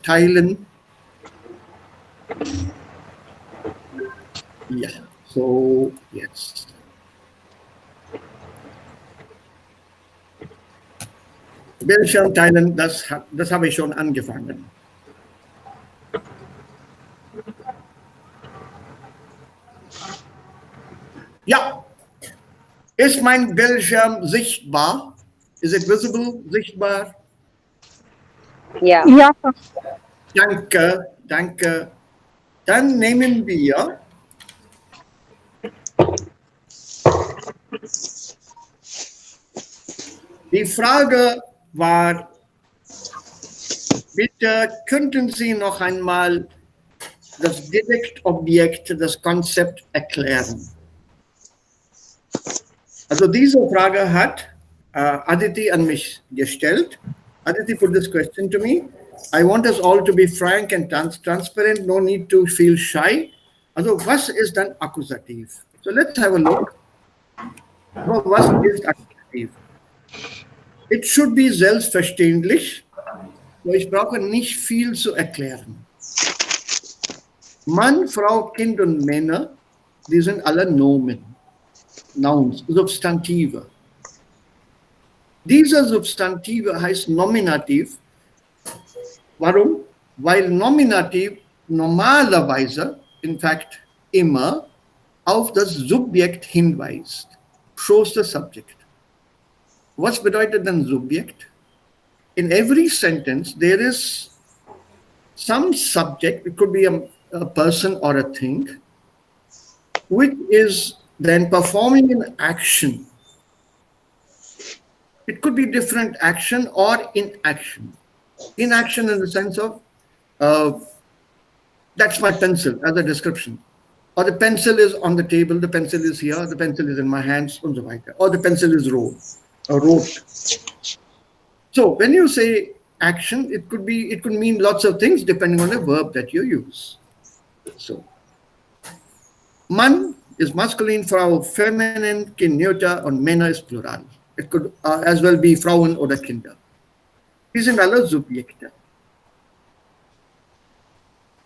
Thailand. Yeah. So yes. Bildschirm teilen, das habe ich schon angefangen. Ja, ist mein Bildschirm sichtbar? Is it visible? Sichtbar? Yeah. Yeah. Danke, danke. Dann nehmen wir die Frage war, bitte könnten Sie noch einmal das Direktobjekt, das Konzept erklären? Also diese Frage hat Aditi an mich gestellt. Aditi put this question to me. I want us all to be frank and transparent, no need to feel shy. Also was ist dann Akkusativ? So let's have a look. Was ist Akkusativ? It should be selbstverständlich. So ich brauche nicht viel zu erklären. Mann, Frau, Kind und Männer, die sind alle Nomen, Nouns, Substantive. Diese Substantive heißt Nominativ. Warum? Weil Nominativ normalerweise, in fact immer, auf das Subjekt hinweist. Shows the subject. Was bedeutet dann Subjekt? In every sentence, there is some subject, it could be a person or a thing, which is then performing an action. It could be different action or inaction. Inaction in the sense of, that's my pencil as a description. Or the pencil is on the table, the pencil is here, the pencil is in my hands, and so weiter. Or the pencil is wrote. So when you say action, it could mean lots of things depending on the verb that you use. So, Mann is masculine, Frau feminine, Kind neuter, und Männer is plural. It could as well be Frauen oder Kinder. Die sind alle Subjekte.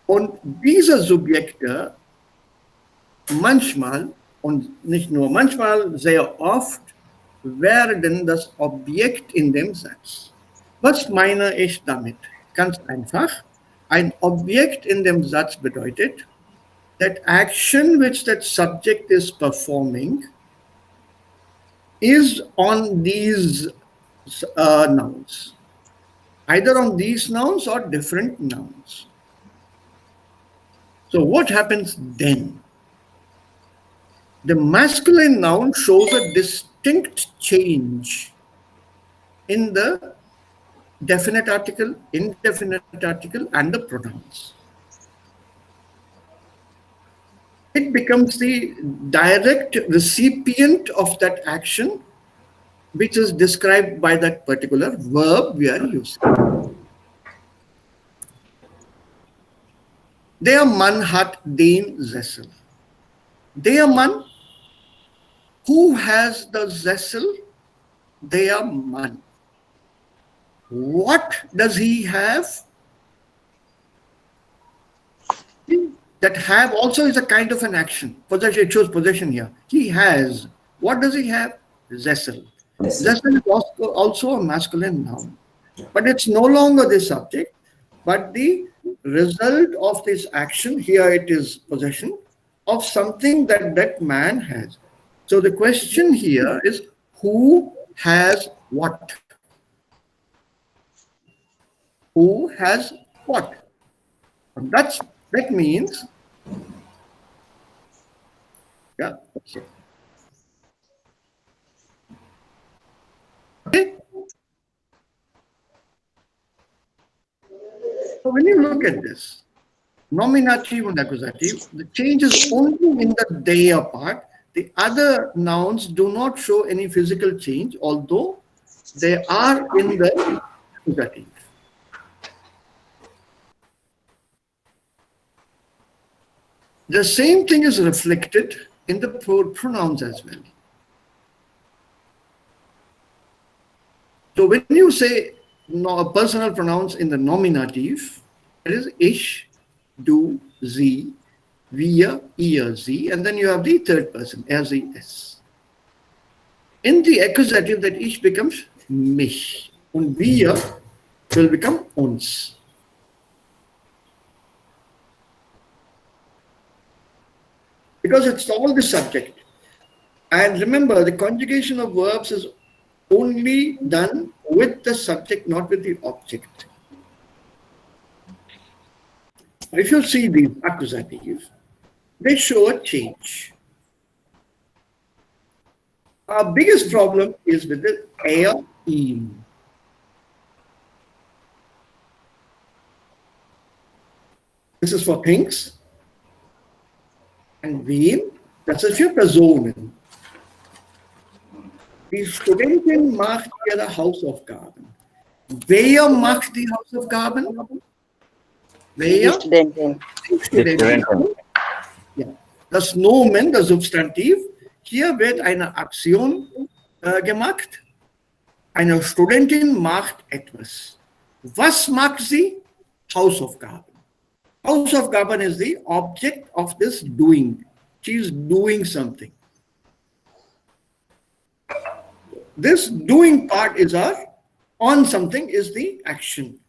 Und diese Subjekte manchmal, und nicht nur manchmal, sehr oft, werden das Objekt in dem Satz. Was meine ich damit? Ganz einfach. Ein Objekt in dem Satz bedeutet, that action which that subject is performing is on these nouns. Either on these nouns or different nouns. So what happens then? The masculine noun shows a distinct change in the definite article, indefinite article, and the pronouns. It becomes the direct recipient of that action, which is described by that particular verb we are using. Der Mann hat den Sessel. Der Mann, who has the Sessel? Der Mann. What does he have? That have also is a kind of an action. Possession, it shows possession here. He has. What does he have? Sessel. Sessel is also a masculine noun. But it's no longer the subject, but the result of this action, here it is possession, of something that that man has. So the question here is, who has what? Who has what? And that means, yeah. Okay. So when you look at this, nominative and accusative, the change is only in the der part. The other nouns do not show any physical change, although they are in the accusative. The same thing is reflected in the pronouns as well. So when you say personal pronouns in the nominative, That is ich, du, sie, wir, ihr, sie, and then you have the third person, er, sie, es. In the accusative, that ich becomes mich, und wir will become uns. Because it's all the subject. And remember, the conjugation of verbs is only done with the subject, not with the object. If you see these accusatives, they show a change. Our biggest problem is with the er, ihm. This is for things. And wen, das ist für Personen. Die Studentin macht ihre Hausaufgaben. Wer macht die Hausaufgaben? Wer? Die Studentin. Die Studentin. Ja. Das Nomen, das Substantiv, hier wird eine Aktion gemacht. Eine Studentin macht etwas. Was macht sie? Hausaufgaben. Hausaufgaben is the object of this doing. She is doing something. This doing part is our on something is the action.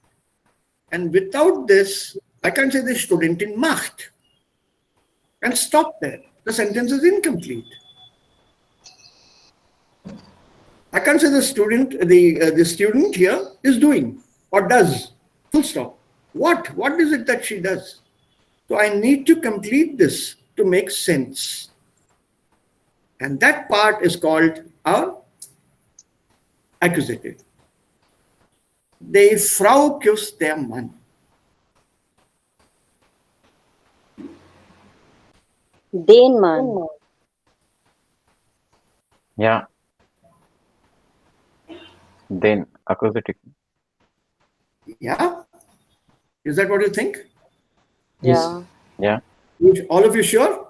And without this, I can't say the Studentin macht. And stop there. The sentence is incomplete. I can't say the student here is doing or does. Full stop. What is it that she does? So I need to complete this to make sense. And that part is called our accusative. Die Frau küsst der Mann. Den Mann. Yeah. Then accusative. Yeah? Is that what you think? Ja. Yeah. All of you sure?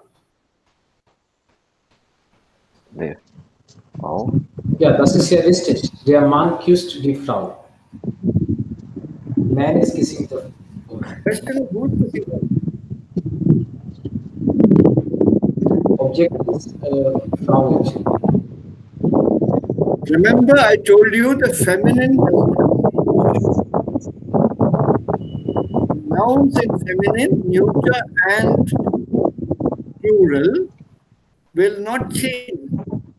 This. Oh. Ja, das ist ja richtig. Der Mann küsst die Frau. Man is kissing the woman. Question is who's kissing her? Object is Frau actually. Remember, I told you the feminine nouns in feminine, neuter, and plural will not change.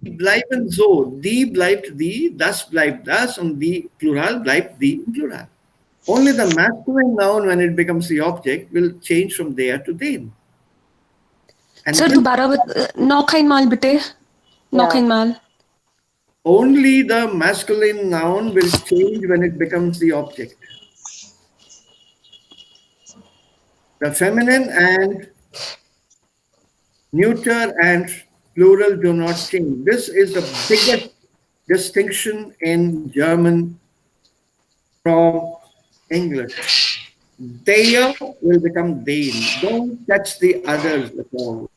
Die bleiben so. Die bleibt die, das bleibt das, und die Plural bleibt die im Plural. Only the masculine noun, when it becomes the object, will change from there to den. And sir दोबारा नौखाइन माल बेटे नौखाइन माल only the masculine noun will change when it becomes the object. The feminine and neuter and plural do not change. This is the biggest distinction in German from English. Their will become den. Don't touch the others at all.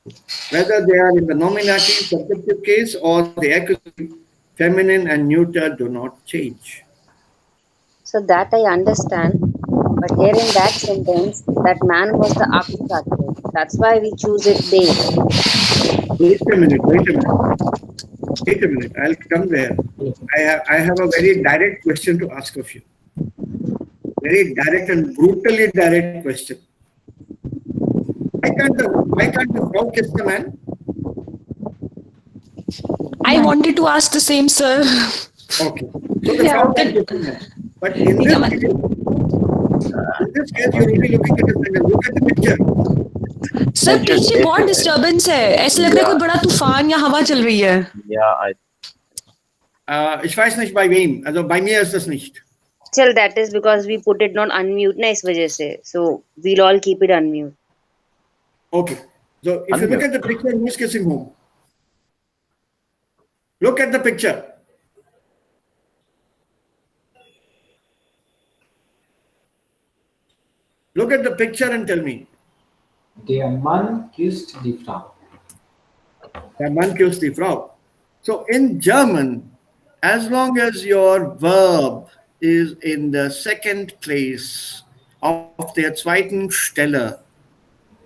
Whether they are in the nominative, subjective case or the accusative, feminine and neuter do not change. So that I understand. But here in that sentence, that man was the accusative. That's why we choose it they. Wait a minute. I'll come there. I have a very direct question to ask of you. Very direct and brutally direct question. Why can't the Frau kiss the man? I wanted to ask the same, sir. Okay. So the Frau can kiss the man. But in this case, you're only looking at the sentence. Look at the picture. Sir पीछे बहुत disturbance है ऐसे लग रहा है कोई बड़ा तूफान या हवा चल रही है Yeah, Ich weiß nicht bei wem. Also bei mir ist das nicht. Still, that is because we put it not unmute na is wajah se. So we'll all keep it unmute. Okay. So if you look at the picture, who is kissing whom? Look at the picture. Look at the picture and tell me. Der Mann küsst die Frau. Der Mann küsst die Frau. So in German, as long as your verb is in the second place auf der zweiten Stelle.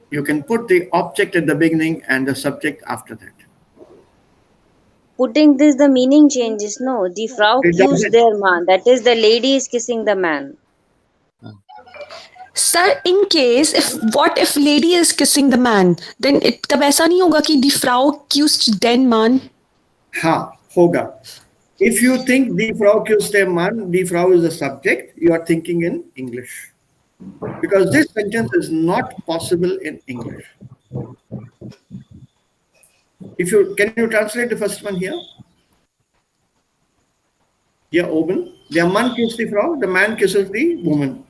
You can put the object at the beginning and the subject after that. Putting this, the meaning changes. No, die Frau It küsst doesn't. der Mann. That is, the lady is kissing the man. Sir, in case what if lady is kissing the man, then तब ऐसा नहीं होगा कि die Frau küsst den Mann. Ha, hoga. If you think die Frau küsst den Mann, die Frau is the subject, you are thinking in English. Because this sentence is not possible in English. Can you translate the first one here? Yeah, oben. Der Mann küsst die Frau, the man kisses the woman.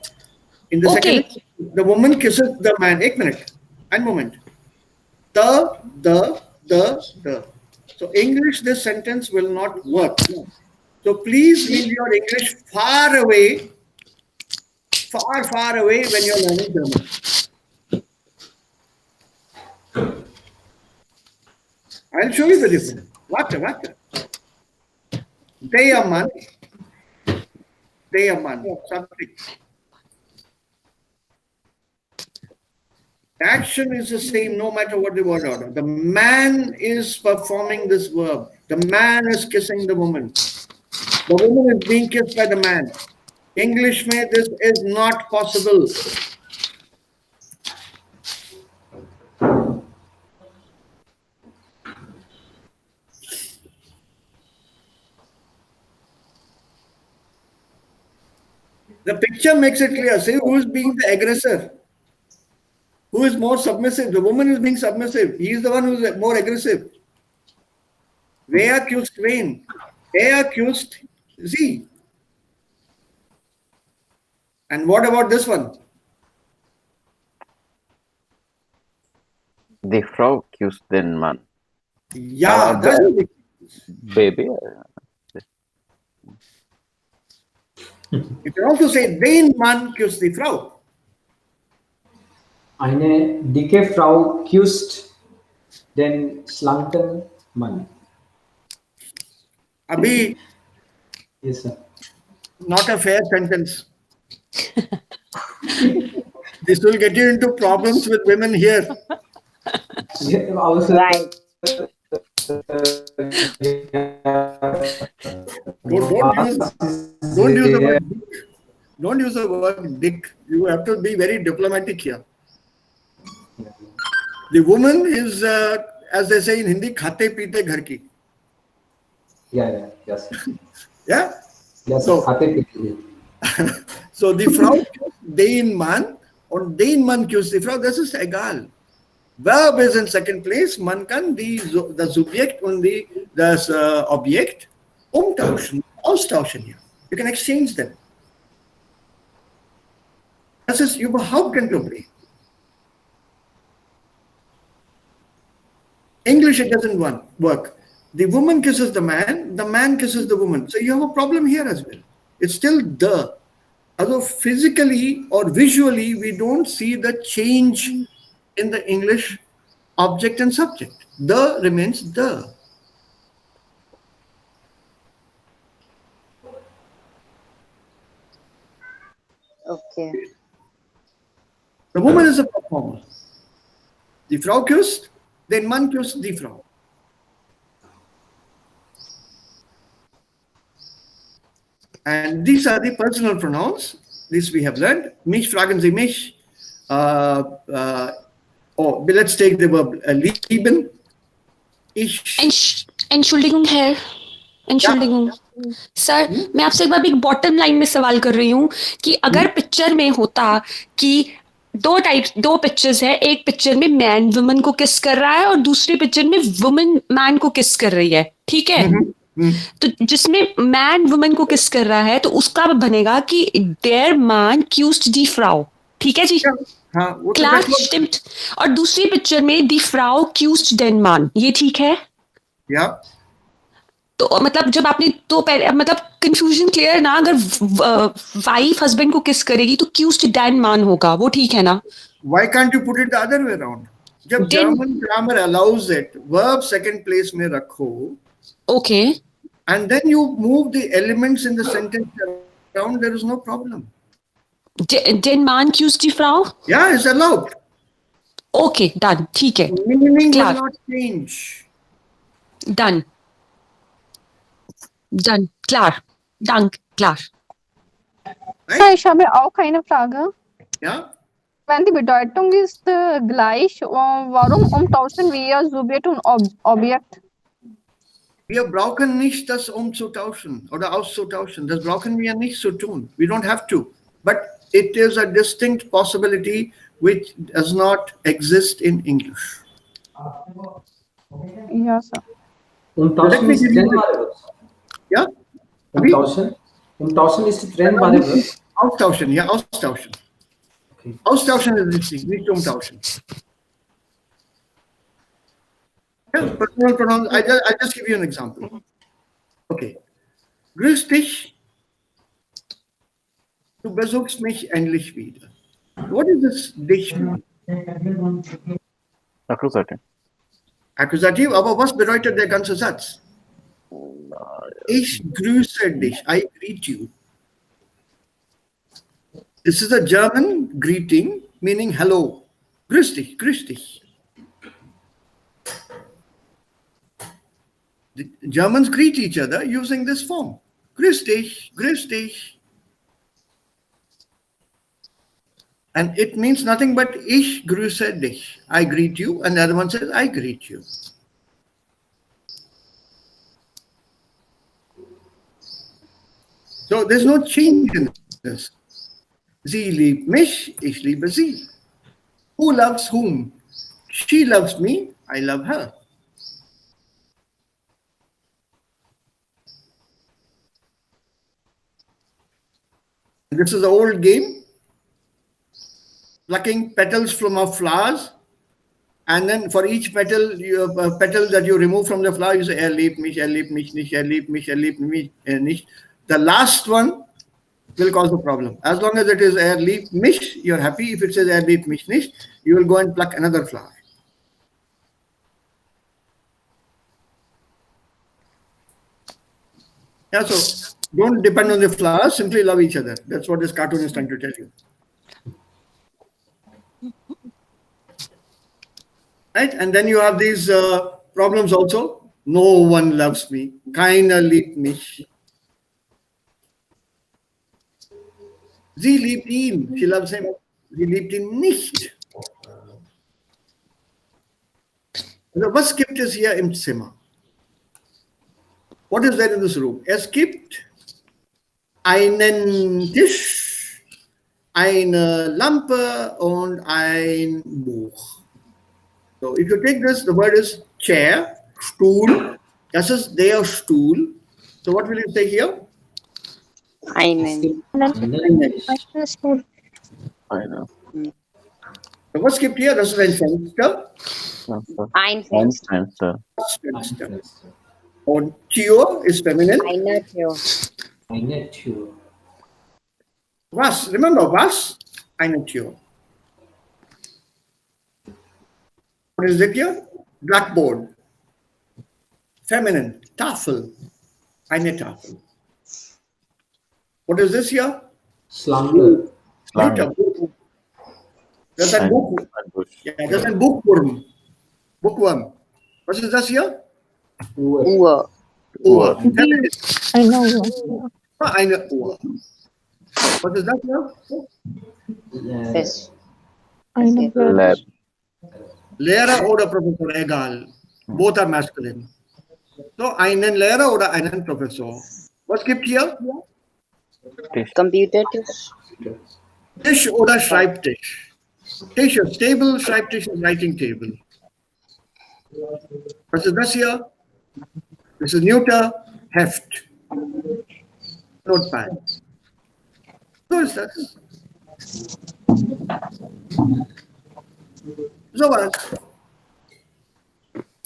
In the Okay. second, the woman kisses the man. One minute. One moment. The. So English, this sentence will not work. So please leave your English far away when you're learning German. I'll show you the difference. Warte. Der Mann, subject. Action is the same no matter what the word order. The man is performing this verb. The man is kissing the woman. The woman is being kissed by the man. English mein, this is not possible. The picture makes it clear. Say who is being the aggressor? Who is more submissive? The woman is being submissive. He is the one who is more aggressive. Wer küsst wen? Er küsst sie. And what about this one? Die Frau küsst den Mann. Yeah, that's the Baby. You can also say, den Mann küsst die Frau. Eine dicke Frau küsst den schlanken Mann. Abhi, Yes, sir. not a fair sentence. This will get you into problems with women here. Yeah, also, Right. Don't use the word dick. Don't use the word dick. You have to be very diplomatic here. The woman is, as they say in Hindi, khate peete ghar ki. Yeah, yes. Yeah? Yes, So- khate peete. So die Frau küsst den Mann und den Mann küsst die Frau, das ist egal. Verb is in second place, man kann das Subjekt und das Objekt umtauschen, austauschen hier. You can exchange them. Das ist überhaupt kein Problem. English, it doesn't work. The woman kisses the man kisses the woman. So you have a problem here as well. It's still the. Although physically or visually, we don't see the change in the English object and subject. The remains the. Okay. The woman is a performer. Die Frau küsst, den Mann küsst die Frau. And these are the personal pronouns. This we have learned. Mich fragen Sie mich. Let's take the verb lieben. Ich. Entschuldigung, Herr. Entschuldigung. Sir मैं आपसे एक बार एक bottom line में सवाल कर रही हूँ कि अगर पिक्चर में होता कि दो पिक्चर्स है, एक पिक्चर में मैन वुमन को किस कर रहा है और दूसरी पिक्चर में वुमन मैन को किस कर रही है, ठीक है? तो जिसमें मैन वुमन को किस कर रहा है तो उसका बनेगा कि देयर मैन क्यूज्ड दी फ्राउ, ठीक है जी? क्लार्क स्टिम्ड। और दूसरी पिक्चर में दी फ्राउ क्यूज्ड देन मैन, ये ठीक है? या तो मतलब जब आपने तो पहले मतलब कंफ्यूजन क्लियर ना, अगर वाइफ हस्बैंड को किस करेगी तो क्यूज्ड देन मैन होगा, वो ठीक है ना? Why can't you put it the other way around? जब German grammar allows it, verb second place में रखो. Okay. And then you move the elements in the sentence around, there is no problem. Den Mann küsst die Frau? Yeah, it's allowed. Okay, done. ठीक है. Meaning will Klar. not change. Done. Done. Klar. Dank. Klar. Right? Sir, ich habe auch eine Frage. Yeah. Wenn die Bedeutung ist gleich, warum umtauschen wir Subjekt und Objekt? Wir brauchen nicht das umzutauschen oder auszutauschen. Das brauchen wir nicht zu tun. We don't have to. But it is a distinct possibility which does not exist in English. Ja, Sir. Umtauschen ist trennbare Wörter. Ja? Umtauschen ist trennbare Wörter. Austauschen, ja, austauschen. Okay. Austauschen ist richtig, nicht umtauschen. Yeah, personal pronouns. I just give you an example. Okay. Grüß dich. Du besuchst mich endlich wieder. What is this dich? Accusative. Akkusativ, aber was bedeutet der ganze Satz? Ich grüße dich. I greet you. This is a German greeting meaning hello. Grüß dich, grüß dich. The Germans greet each other using this form. Grüß dich, grüß dich. And it means nothing but ich grüße dich. I greet you, and the other one says I greet you. So there's no change in this. Sie liebt mich, ich liebe sie. Who loves whom? She loves me, I love her. This is the old game, plucking petals from a flowers, and then for each petal, petal that you remove from the flower, you say, liebt mich nicht, liebt mich nicht. The last one will cause a problem. As long as it is liebt mich, you're happy. If it says liebt mich nicht, you will go and pluck another flower. Yeah, so don't depend on the flowers, simply love each other. That's what this cartoon is trying to tell you. Right? And then you have these problems also. No one loves me. Keiner liebt mich. Sie liebt ihn. She loves him. Sie liebt ihn nicht. Also was gibt es hier im Zimmer? What is there in this room? Es gibt einen Tisch, eine Lampe und ein Buch. So if you take this, the word is chair, Stuhl. Das ist der Stuhl. So what will you say here? Einen. I know. So was gibt hier? Das ist ein Fenster. Ein Fenster. Fenster. Das Fenster. Und Tür ist feminin. Eine Tür. Eine Tür. Was? Remember, was? Eine Tür. What is it here? Blackboard. Feminine. Tafel. Eine Tafel. What is this here? Schlange. Later. Das ist ein Buch. Ja, das ist ein Buchwurm. Bookworm. Was ist das hier? Uhr. Uhr. Uhr. Eine Uhr. Eine Uhr. Was ist das hier? Fisch. Eine Lab. Lehrer oder Professor, egal. Both are masculine. So, einen Lehrer oder einen Professor. Was gibt hier? Computertisch. Tisch oder Schreibtisch. Tisch ist Table, Schreibtisch ist Writing Table. Was ist das hier? Das ist Neuter, Heft. Notepad. So ist das. So was.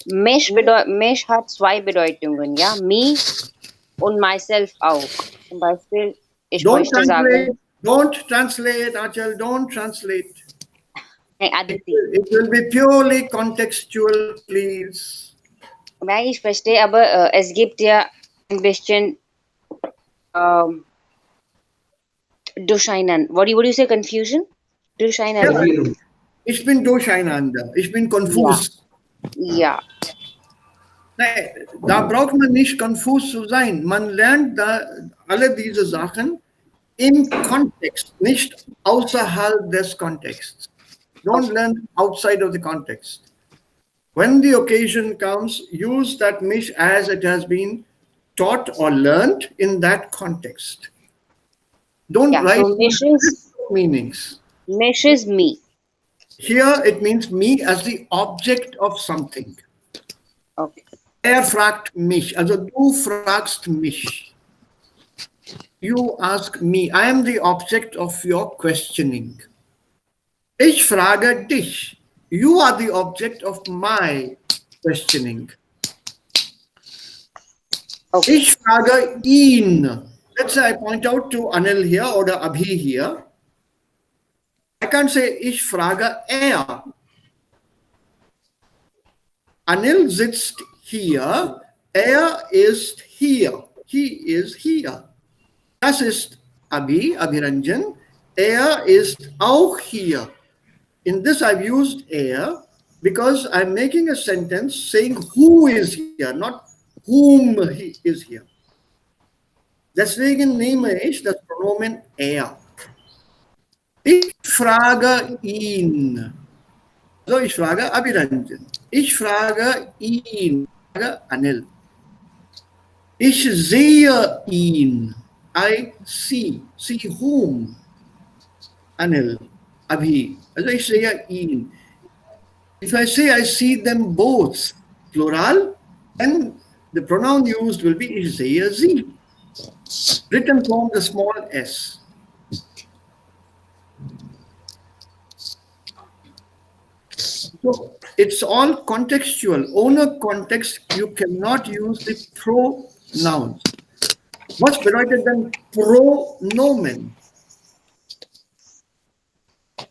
Mich hat zwei Bedeutungen, ja. Me und myself auch. Zum Beispiel, ich möchte sagen, Don't translate, Achal, don't translate. hey, Aditi. It will be purely contextual, please. Ja, ich verstehe, aber es gibt ja ein bisschen Durchscheinen. What do you say? Confusion? Durchscheinen. Ja, ich bin durcheinander. Ich bin konfus. Ja. Nee, da braucht man nicht konfus zu sein. Man lernt da alle diese Sachen im Kontext, nicht außerhalb des Kontexts. Don't learn outside of the context. When the occasion comes, use that mich as it has been taught or learned in that context. Don't Yeah. write So meanings. mich is me. Here it means me as the object of something. Okay. Er fragt mich, also du fragst mich. You ask me. I am the object of your questioning. Ich frage dich. You are the object of my questioning. Okay. Ich frage ihn. Let's say I point out to Anil here or Abhi here. I can't say ich frage er. Anil sitzt hier. Er ist hier. He is here. Das ist Abhiranjan. Er ist auch hier. In this I've used er because I'm making a sentence saying who is here, not whom he is here. Deswegen nehme ich das Pronomen er. Ich frage ihn. Also ich frage Abhiranjan. Ich frage ihn. Ich frage Anil. Ich sehe ihn. I see. See whom? Anil. Abhi. Also ich sehe ihn. If I say I see them both, plural, then the pronoun used will be ich sehe sie. Written from the small s. So it's all contextual. Owner context, you cannot use the pronouns. Was bedeutet denn Pronomen?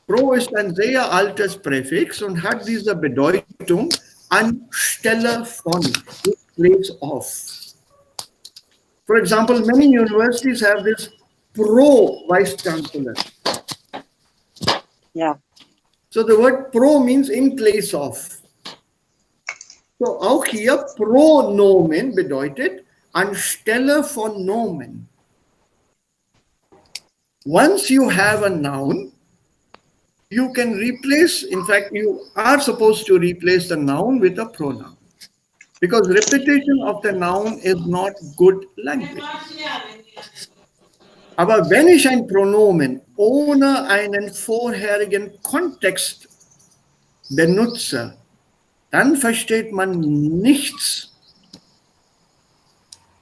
Pro ist ein sehr altes Präfix und hat diese Bedeutung anstelle von, in place of. For example, many universities have this pro vice chancellor. Yeah. So the word pro means in place of. So auch hier Pronomen bedeutet anstelle von Nomen. Once you have a noun, you can replace, in fact, you are supposed to replace the noun with a pronoun. Because repetition of the noun is not good language. Aber wenn ich ein Pronomen ohne einen vorherigen Kontext benutze, dann versteht man nichts,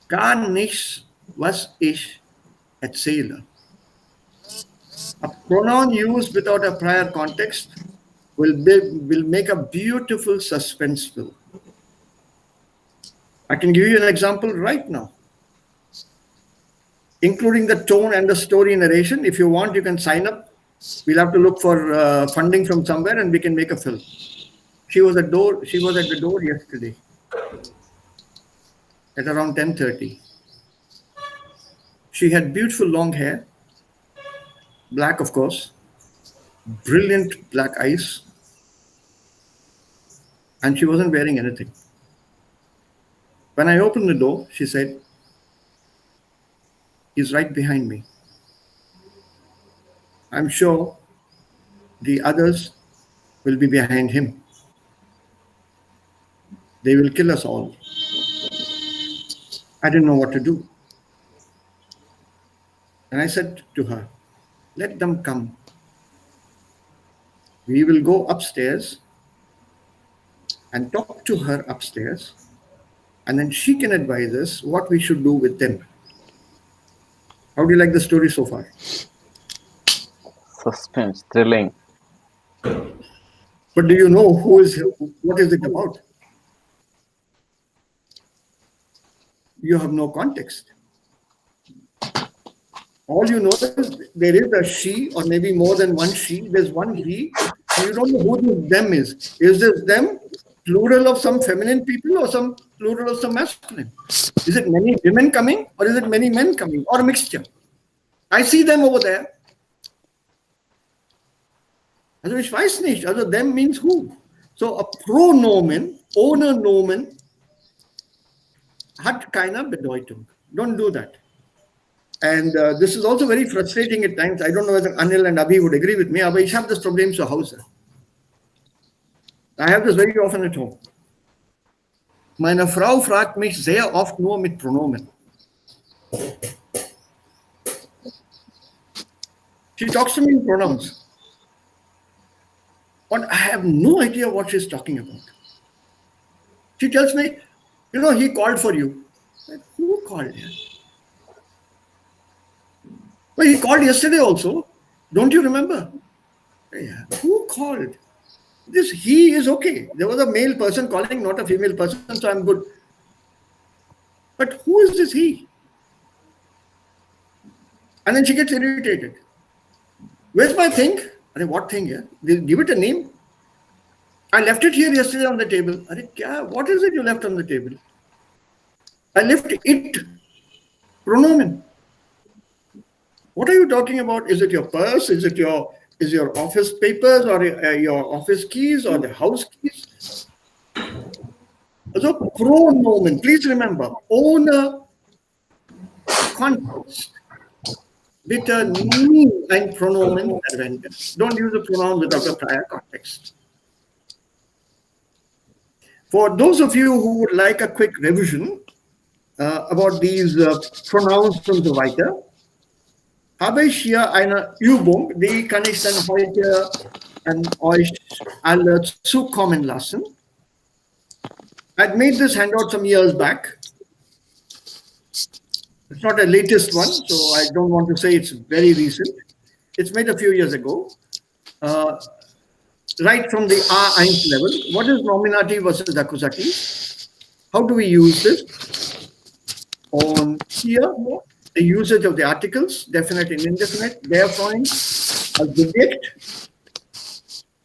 gar nichts, was ich erzähle. A pronoun used without a prior context will make a beautiful suspenseful. I can give you an example right now, including the tone and the story narration. If you want, you can sign up. We'll have to look for funding from somewhere and we can make a film. She was at the door yesterday at around 10:30. She had beautiful long hair, black of course, brilliant black eyes, and she wasn't wearing anything. When I opened the door, she said, "He's right behind me. I'm sure the others will be behind him. They will kill us all." I didn't know what to do. And I said to her, "Let them come. We will go upstairs and talk to her upstairs, and then she can advise us what we should do with them." How do you like the story so far? Suspense, thrilling. But do you know what is it about? You have no context. All you know is there is a she, or maybe more than one she. There's one he. You don't know who this them is. Is this them plural of some feminine people or some plural of some masculine? Is it many women coming or is it many men coming or a mixture? I see them over there. Also ich weiß nicht. Also them means who? So a Pronomen, ohne Nomen, hat keine Bedeutung. Don't do that. And this is also very frustrating at times. I don't know whether Anil and Abhi would agree with me, aber ich habe das Problem zu Hause. I have this very often at home. Meine Frau fragt mich sehr oft nur mit Pronomen. She talks to me in pronouns. But I have no idea what she's talking about. She tells me, you know, he called for you. Like, who called him? Well, he called yesterday also. Don't you remember? Yeah. Who called? This he is okay. There was a male person calling, not a female person, so I'm good. But who is this he? And then she gets irritated. Where's my thing? What thing here? They give it a name. I left it here yesterday on the table. What is it you left on the table? I left it. Pronomen. What are you talking about? Is it your purse? Is your office papers or your office keys or the house keys? So pronomen. Please remember, ohne Kontext bitte nie ein Pronomen verwenden. Don't use a pronoun without a prior context. For those of you who would like a quick revision about these pronouns und so weiter, habe ich hier eine Übung, die kann ich dann heute an euch alle zukommen lassen. I'd made this handout some years back. It's not the latest one, so I don't want to say it's very recent. It's made a few years ago. Right from the R1 level, what is nominative versus accusative? How do we use this? On here, the usage of the articles, definite and indefinite, der Freund, als Subjekt,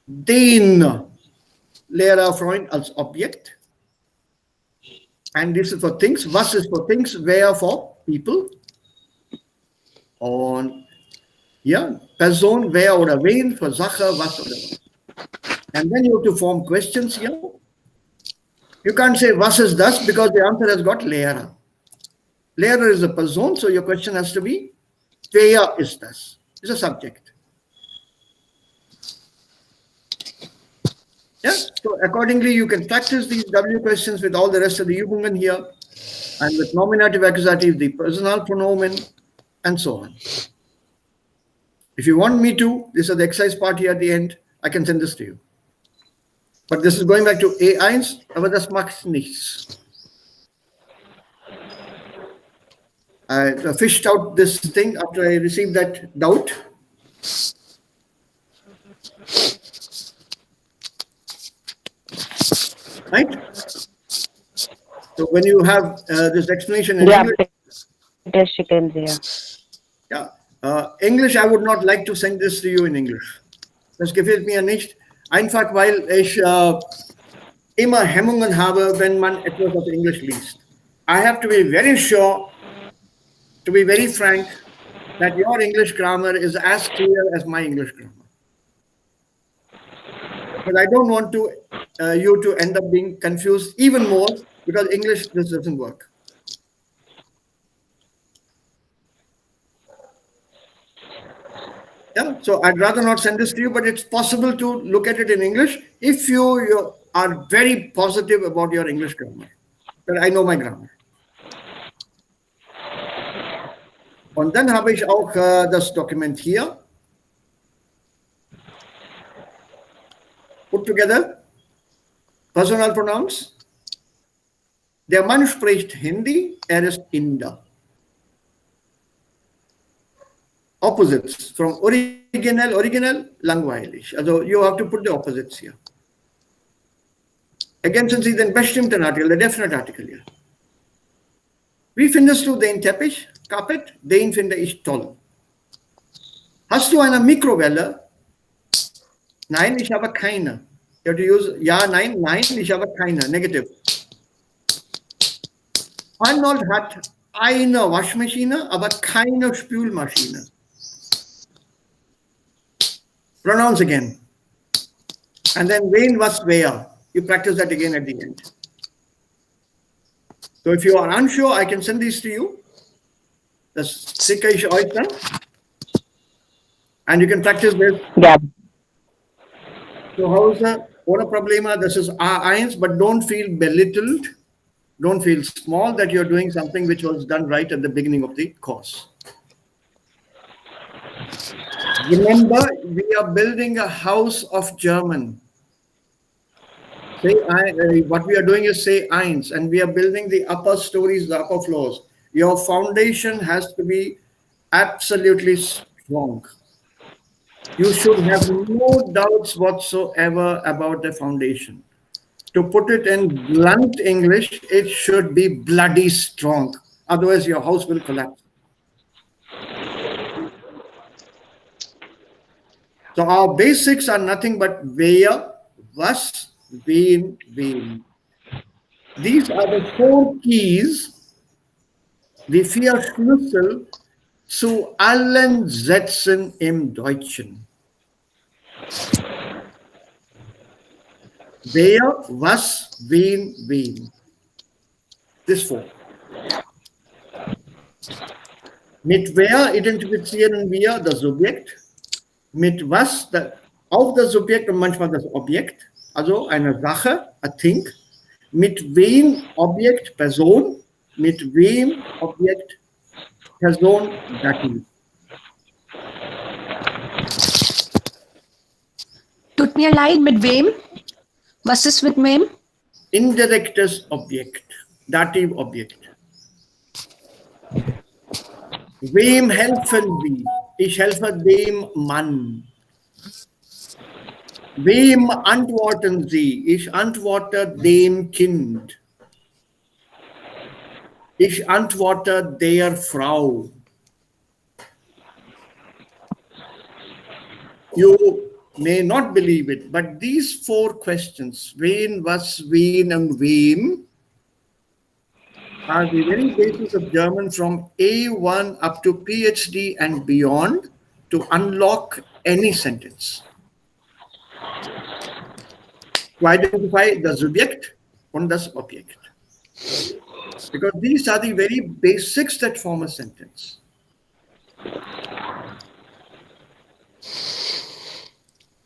den Lehrerfreund als Objekt. And this is for things, was is for things, wer for people. Und ja, Person, wer oder wen, für Sache, was oder was. And then you have to form questions here. You can't say, was is das, because the answer has got Lehrer. Lehrer is a person, so your question has to be, wer ist das? It's a subject. Yeah, so accordingly, you can practice these W questions with all the rest of the Übungen here, and with nominative, accusative, the personal pronomen, and so on. If you want me to, this is the exercise part here at the end, I can send this to you. But this is going back to A1, aber das macht nichts. I fished out this thing after I received that doubt. Right? So when you have this explanation in English, English, I would not like to send this to you in English. Das gefällt mir nicht. Einfach weil ich immer Hemmungen habe, wenn man etwas auf Englisch liest. I have to be very sure, to be very frank, that your English grammar is as clear as my English grammar. But I don't want to you to end up being confused even more, because English, this doesn't work. Yeah, so I'd rather not send this to you, but it's possible to look at it in English if you are very positive about your English grammar. But I know my grammar. Und dann habe ich auch das Dokument hier. Put together. Personal pronouns. Der Mann spricht Hindi, ist Inder. Opposites from original, langweilig. Also you have to put the opposites here. Ergänzen Sie den bestimmten Artikel, der definite Artikel hier. Wie findest du den Teppich, Carpet? Den finde ich toll. Hast du eine Mikrowelle? Nein, ich habe keine. You have to use ja, nein, nein, ich habe keine. Negative. Arnold hat eine Waschmaschine, aber keine Spülmaschine. Pronouns again. And then Vain was where. You practice that again at the end. So if you are unsure, I can send these to you. The Sikhish oyster. And you can practice this. Yeah. So how is the Ora Problema? This is R1, but don't feel belittled. Don't feel small that you're doing something which was done right at the beginning of the course. Remember, we are building a house of German. What we are doing is say eins, and we are building the upper stories, the upper floors. Your foundation has to be absolutely strong. You should have no doubts whatsoever about the foundation. To put it in blunt English, it should be bloody strong. Otherwise, your house will collapse. So our basics are nothing but wer, was, wen, wem. These are the 4 keys, die 4 Schlüssel zu allen Sätzen im Deutschen. Wer, was, wen, wem. This 4. Mit wer identifizieren wir das Subjekt, mit was auch das Subjekt und manchmal das Objekt, also eine Sache, a thing, mit wem Objekt, Person, mit wem Objekt, Person, Dativ. Tut mir leid, mit wem? Was ist mit wem? Indirektes Objekt, Dativobjekt. Wem helfen Sie? Ich helfe dem Mann. Wem antworten Sie? Ich antworte dem Kind. Ich antworte der Frau. You may not believe it, but these 4 questions, wen, was, wen, and wem, are the very basis of German from A1 up to PhD and beyond to unlock any sentence. To identify the Subjekt und das Objekt. Because these are the very basics that form a sentence.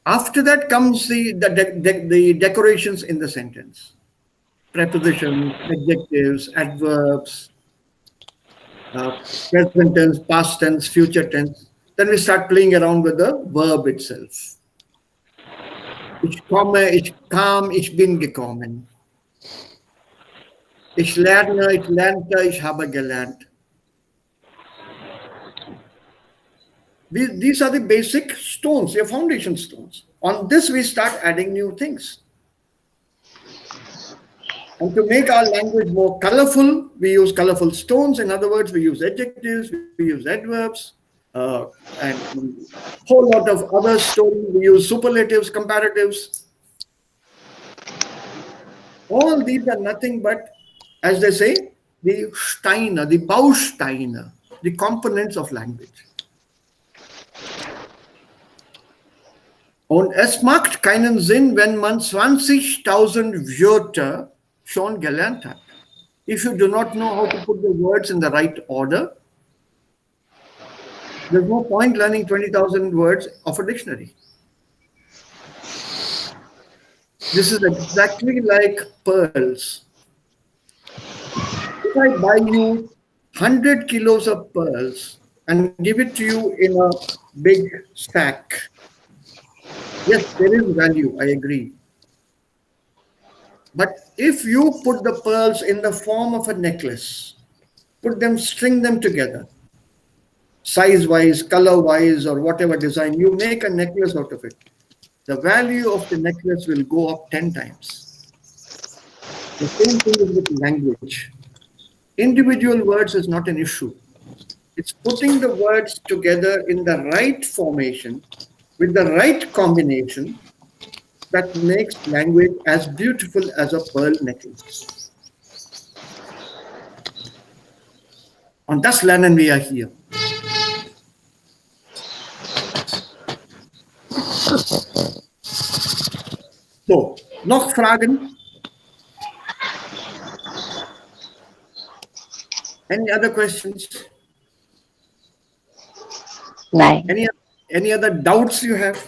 After that comes the decorations in the sentence. Prepositions, adjectives, adverbs, present tense, past tense, future tense. Then we start playing around with the verb itself. Ich komme, ich kam, ich bin gekommen. Ich lerne, ich lernte, ich habe gelernt. These are the basic stones, your foundation stones. On this, we start adding new things. And to make our language more colorful, we use colorful stones. In other words, we use adjectives, we use adverbs, and a whole lot of other stories. We use superlatives, comparatives. All these are nothing but, as they say, the Steine, the Bausteine, the components of language. Und es macht keinen Sinn, wenn man 20.000 Wörter schon gelernt hat. If you do not know how to put the words in the right order, there's no point learning 20,000 words of a dictionary. This is exactly like pearls. If I buy you 100 kilos of pearls and give it to you in a big sack, yes, there is value, I agree. But if you put the pearls in the form of a necklace, string them together, size-wise, color-wise, or whatever design, you make a necklace out of it. The value of the necklace will go up 10 times. The same thing is with language. Individual words is not an issue. It's putting the words together in the right formation, with the right combination, that makes language as beautiful as a pearl necklace. Und das lernen wir hier. So, noch Fragen? Any other questions? Nein. Any other doubts you have?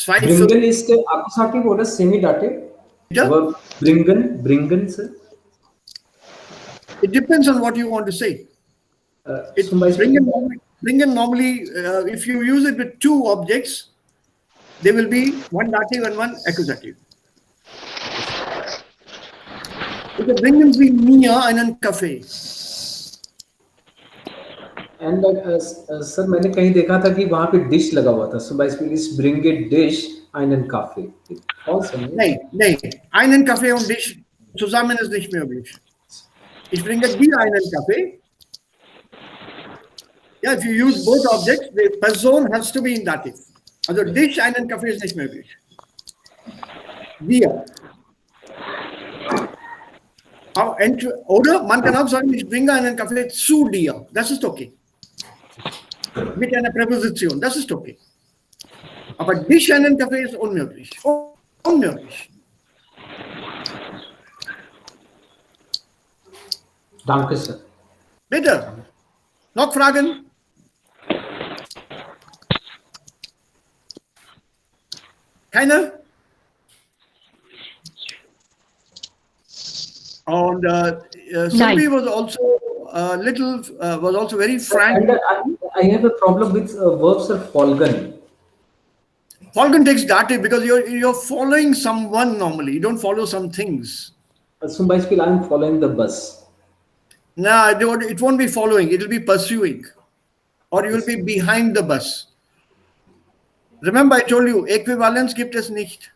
Bringen ist आपको साथ ही बोला semi dative verb bringen sir. It depends on what you want to say. Bringen normally, if you use it with two objects, there will be one dative and one accusative. Bringen Sie mir einen Kaffee. And sir मैंने कहीं देखा था कि वहाँ पे dish लगा हुआ था. So basically is bring a dish einen Kaffee. Also, Nein. Einen Kaffee und Dish zusammen ist nicht möglich. Ich bringe dir einen Kaffee. Yeah, if you use both objects, the person has to be in dative. Also Dish einen Kaffee ist nicht möglich. Dir. Oder man kann auch sagen, ich bringe einen Kaffee zu dir. Das ist okay. Mit einer Präposition. Das ist okay. Aber dich einen Kaffee ist unmöglich. Unmöglich. Danke, Sir. Bitte. Noch Fragen? Keine? And Sylvie was also was also very frank. And I have a problem with verbs are folgen. Folgen takes dative because you're following someone normally. You don't follow some things. So basically, I'm following the bus. No, it won't be following. It will be pursuing, or you will be behind the bus. Remember, I told you, equivalence gibt es nicht.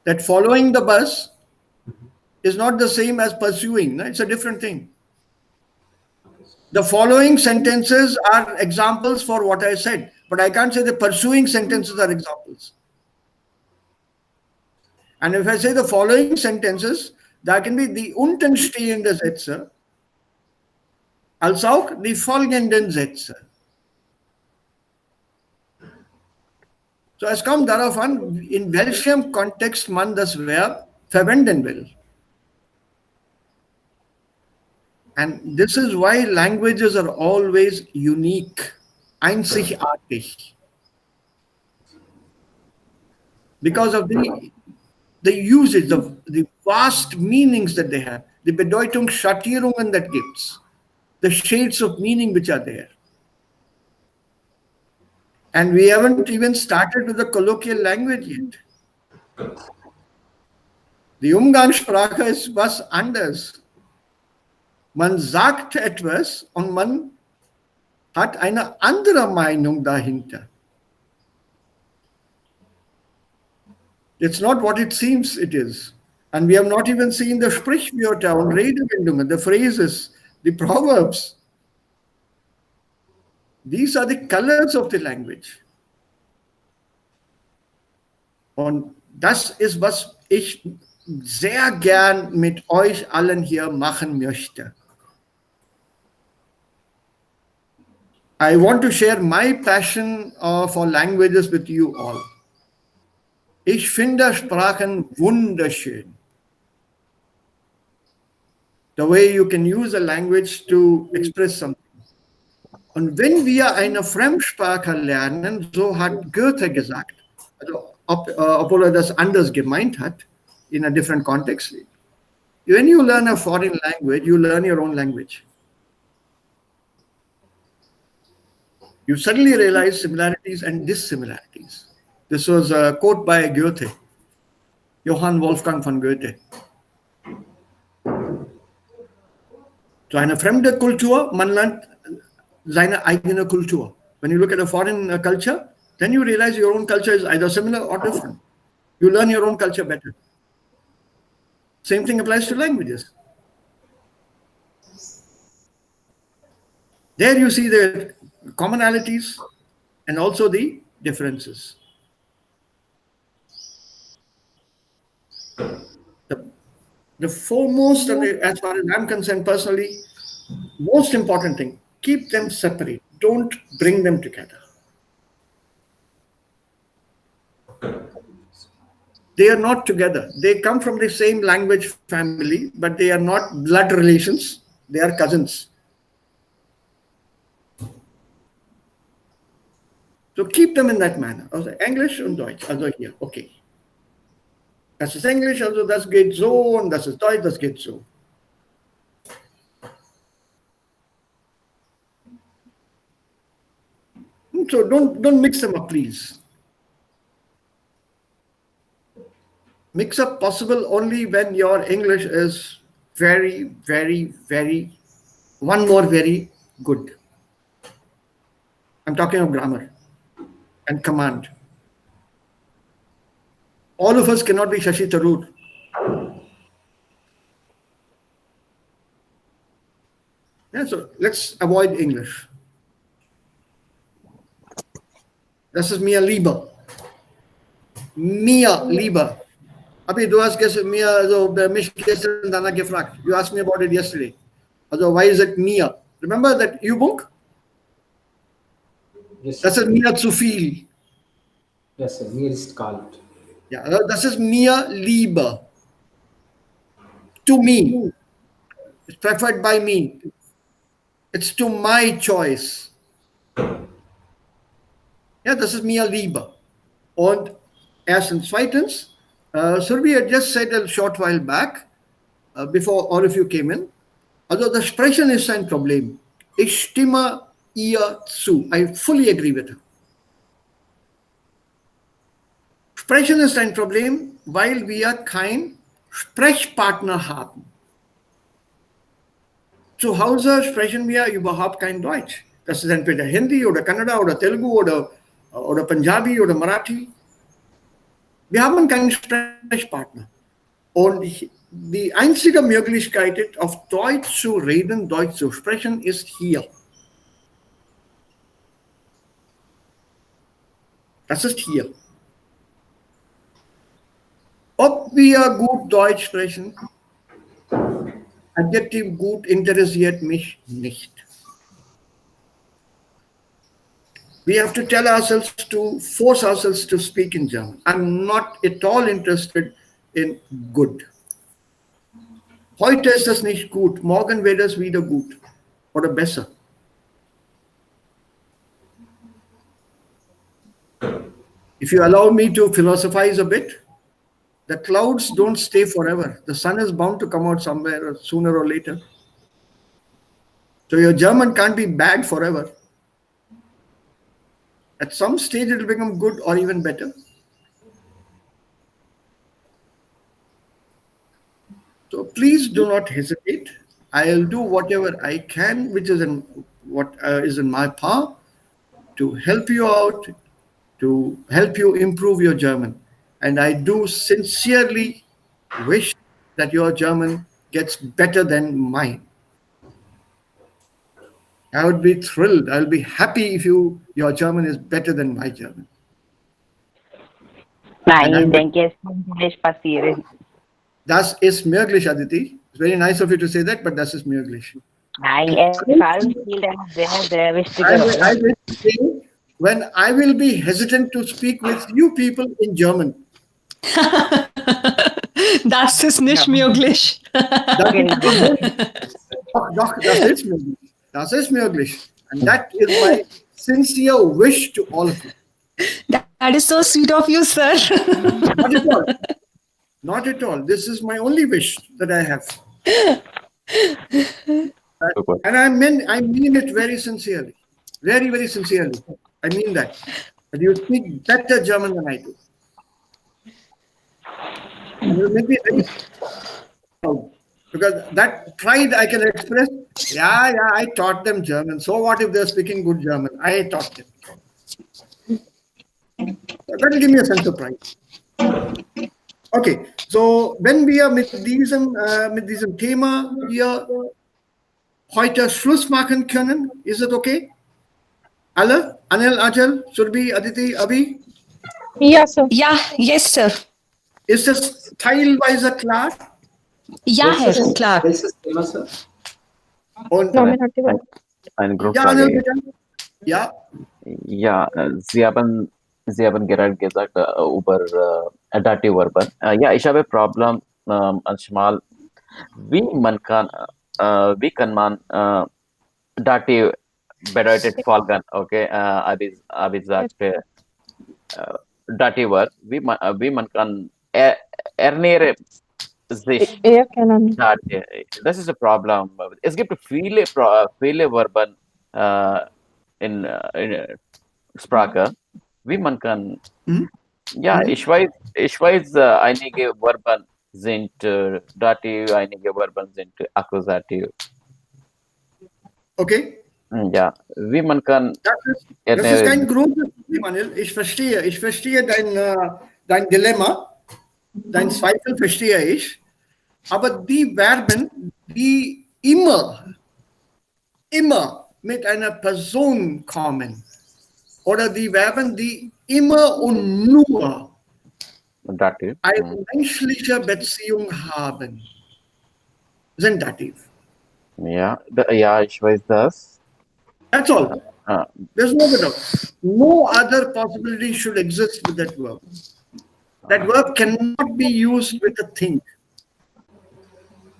That following the bus is not the same as pursuing. No? It's a different thing. The following sentences are examples for what I said, but I can't say the pursuing sentences are examples. And if I say the following sentences, that can be die untenstehende Sätze, als auch die folgenden Sätze. So es kommt darauf an, in welchem Kontext man das Verb verwenden will. And this is why languages are always unique, einzigartig. Because of the usage, the vast meanings that they have, the Bedeutungsschattierungen that gives, the shades of meaning which are there. And we haven't even started with the colloquial language yet. Die Umgangssprache ist was anderes. Man sagt etwas und man hat eine andere Meinung dahinter. It's not what it seems it is. And we have not even seen the Sprichwörter und Redewendungen, the phrases, the proverbs. These are the colors of the language. Und das ist, was ich sehr gern mit euch allen hier machen möchte. I want to share my passion for languages with you all. Ich finde Sprachen wunderschön. The way you can use a language to express something. Und wenn wir eine Fremdsprache lernen, so hat Goethe gesagt, also obwohl das anders gemeint hat, in a different context, when you learn a foreign language, you learn your own language. You suddenly realize similarities and dissimilarities. This was a quote by Goethe, Johann Wolfgang von Goethe. So eine fremde Kultur, man lernt seine eigene Kultur. When you look at a foreign culture, then you realize your own culture is either similar or different. You learn your own culture better. Same thing applies to languages. There you see the commonalities and also the differences. The foremost, as far as I'm concerned personally, most important thing, keep them separate. Don't bring them together. They are not together. They come from the same language family, but they are not blood relations. They are cousins. So keep them in that manner. Also Englisch und Deutsch. Also hier, okay. Das ist Englisch, also das geht so, und das ist Deutsch, das geht so. So don't mix them up, please. Mix up possible only when your English is very, very, very, one more very good. I'm talking of grammar and command. All of us cannot be Shashi Tharoor. Yeah, so let's avoid English. Das ist mir lieber. Mir lieber. Abhi, du hast mir, also, mich gestern danach gefragt. You asked me about it yesterday. Also, why is it mir? Remember that U-book? Yes. Das ist mir zu viel. Yes, sir. Mir ist kalt. Ja, das ist mir lieber. To me. It's preferred by me. It's to my choice. Ja, das ist mir lieber. Und erstens, zweitens, Surbi had just said a short while back, before all of you came in, also das Sprechen ist ein Problem. Ich stimme ihr zu. I fully agree with her. Sprechen ist ein Problem, weil wir keinen Sprechpartner haben. Zu Hause sprechen wir überhaupt kein Deutsch. Das ist entweder Hindi oder Kannada oder Telugu oder Punjabi oder Marathi. Wir haben keinen Sprechpartner. Und die einzige Möglichkeit, auf Deutsch zu reden, Deutsch zu sprechen, ist hier. Das ist hier. Ob wir gut Deutsch sprechen, Adjektiv gut interessiert mich nicht. We have to tell ourselves to force ourselves to speak in German. I'm not at all interested in good. Heute ist es nicht gut, morgen wird es wieder gut oder besser. If you allow me to philosophize a bit, the clouds don't stay forever. The sun is bound to come out somewhere sooner or later. So your German can't be bad forever. At some stage, it will become good or even better. So please do not hesitate. I'll do whatever I can, which is what is in my power, to help you out, to help you improve your German. And I do sincerely wish that your German gets better than mine. I would be thrilled. I'll be happy if your German is better than my German. Nein, ich denke, es wird nicht passieren. Das ist möglich, Aditi. It's very nice of you to say that, but das ist möglich. Nein, Erfahrung spielt eine sehr, sehr wichtige Rolle. I will say when I will be hesitant to speak with you people in German. Das ist nicht möglich. Doch, das ist möglich. Das ist möglich. And that is my sincere wish to all of you. That is so sweet of you, sir. Not at all. Not at all. This is my only wish that I have. And I mean it very sincerely. Very, very sincerely. I mean that. But you speak better German than I do. And you make me very proud. Because that pride I can express, yeah, I taught them German. So what if they're speaking good German? I taught them. That will give me a sense of pride. Okay, so wenn wir mit diesem Thema hier heute Schluss machen können, ist es okay? Alle? Anil, Ajal, Surbi, Aditi, Abhi? Yeah, sir. Ja, yes, sir. Ist es teilweise klar? Ja, Herr, klar. Welches Thema, Sir? Und Eine ja, Anil, Grundfrage. bitte. Ja, Ja, Sie haben Sie haben gerade gesagt über Dative Verben. Ja, ich habe Problem manchmal, wie kann man Dative bedeutet folgen, okay? Habe ich gesagt, Dative Verb, wie man kann ernähre sich. Erkennen. Das ist ein Problem. Es gibt viele Verben in Sprache, wie man kann. Ja, ich weiß, einige Verben sind Dativ, einige Verben sind Akkusativ. Okay? Ja, wie man kann. Das ist kein großes Problem, Anil. Ich verstehe dein Dilemma, dein Zweifel verstehe ich. Aber die Verben, die immer mit einer Person kommen, oder die Verben, die immer und nur Dativ. eine menschliche Beziehung haben, sind Dativ. Ja, ja, ich weiß das. That's all. There's no other. No other possibility should exist with that verb. That verb cannot be used with a thing.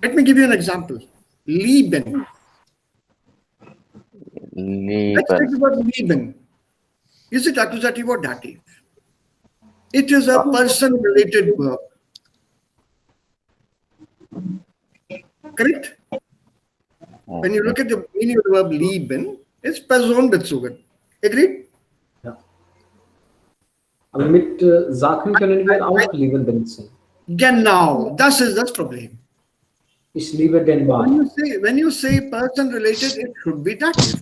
Let me give you an example. Lieben. Let's take the word lieben. Is it accusative or dative? It is a person-related verb. Correct? When you look at the meaning of the verb lieben, it's personenbezogen. Agreed? Ja. Aber mit Sachen können wir auch lieben benutzen. Genau, das ist das Problem. Ich liebe den Mann. When you say person-related, it should be dative.